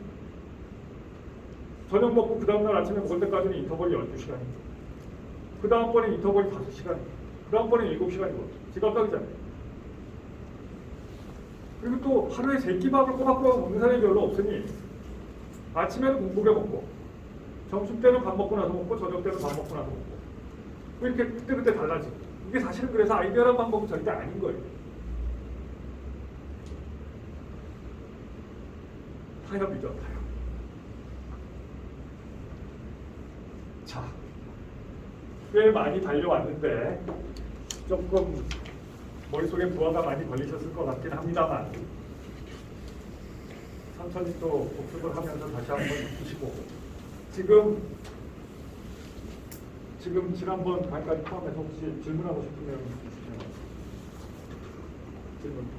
저녁 먹고 그 다음날 아침에 먹을 때까지는 인터벌이 12시간이고, 그 다음번에 인터벌이 5시간이고, 그 다음번에 7시간이고 지각각이잖아요. 그리고 또 하루에 3끼밥을 꼬박꼬박 먹는 사람이 별로 없으니 아침에는 공복에 먹고, 점심 때는 밥 먹고 나서 먹고, 저녁 때는 밥 먹고 나서 먹고, 이렇게 그때그때 달라지고, 이게 사실은 그래서 아이디어란 방법은 절대 아닌 거예요. 타협이죠, 타협. 자, 꽤 많이 달려왔는데 조금 머릿속에 부하가 많이 걸리셨을 것 같긴 합니다만, 천천히 또 복습을 하면서 다시 한번 익히시고, 지금 지난번 강의까지 포함해서 혹시 질문하고 싶은 내용 있으시면 질문.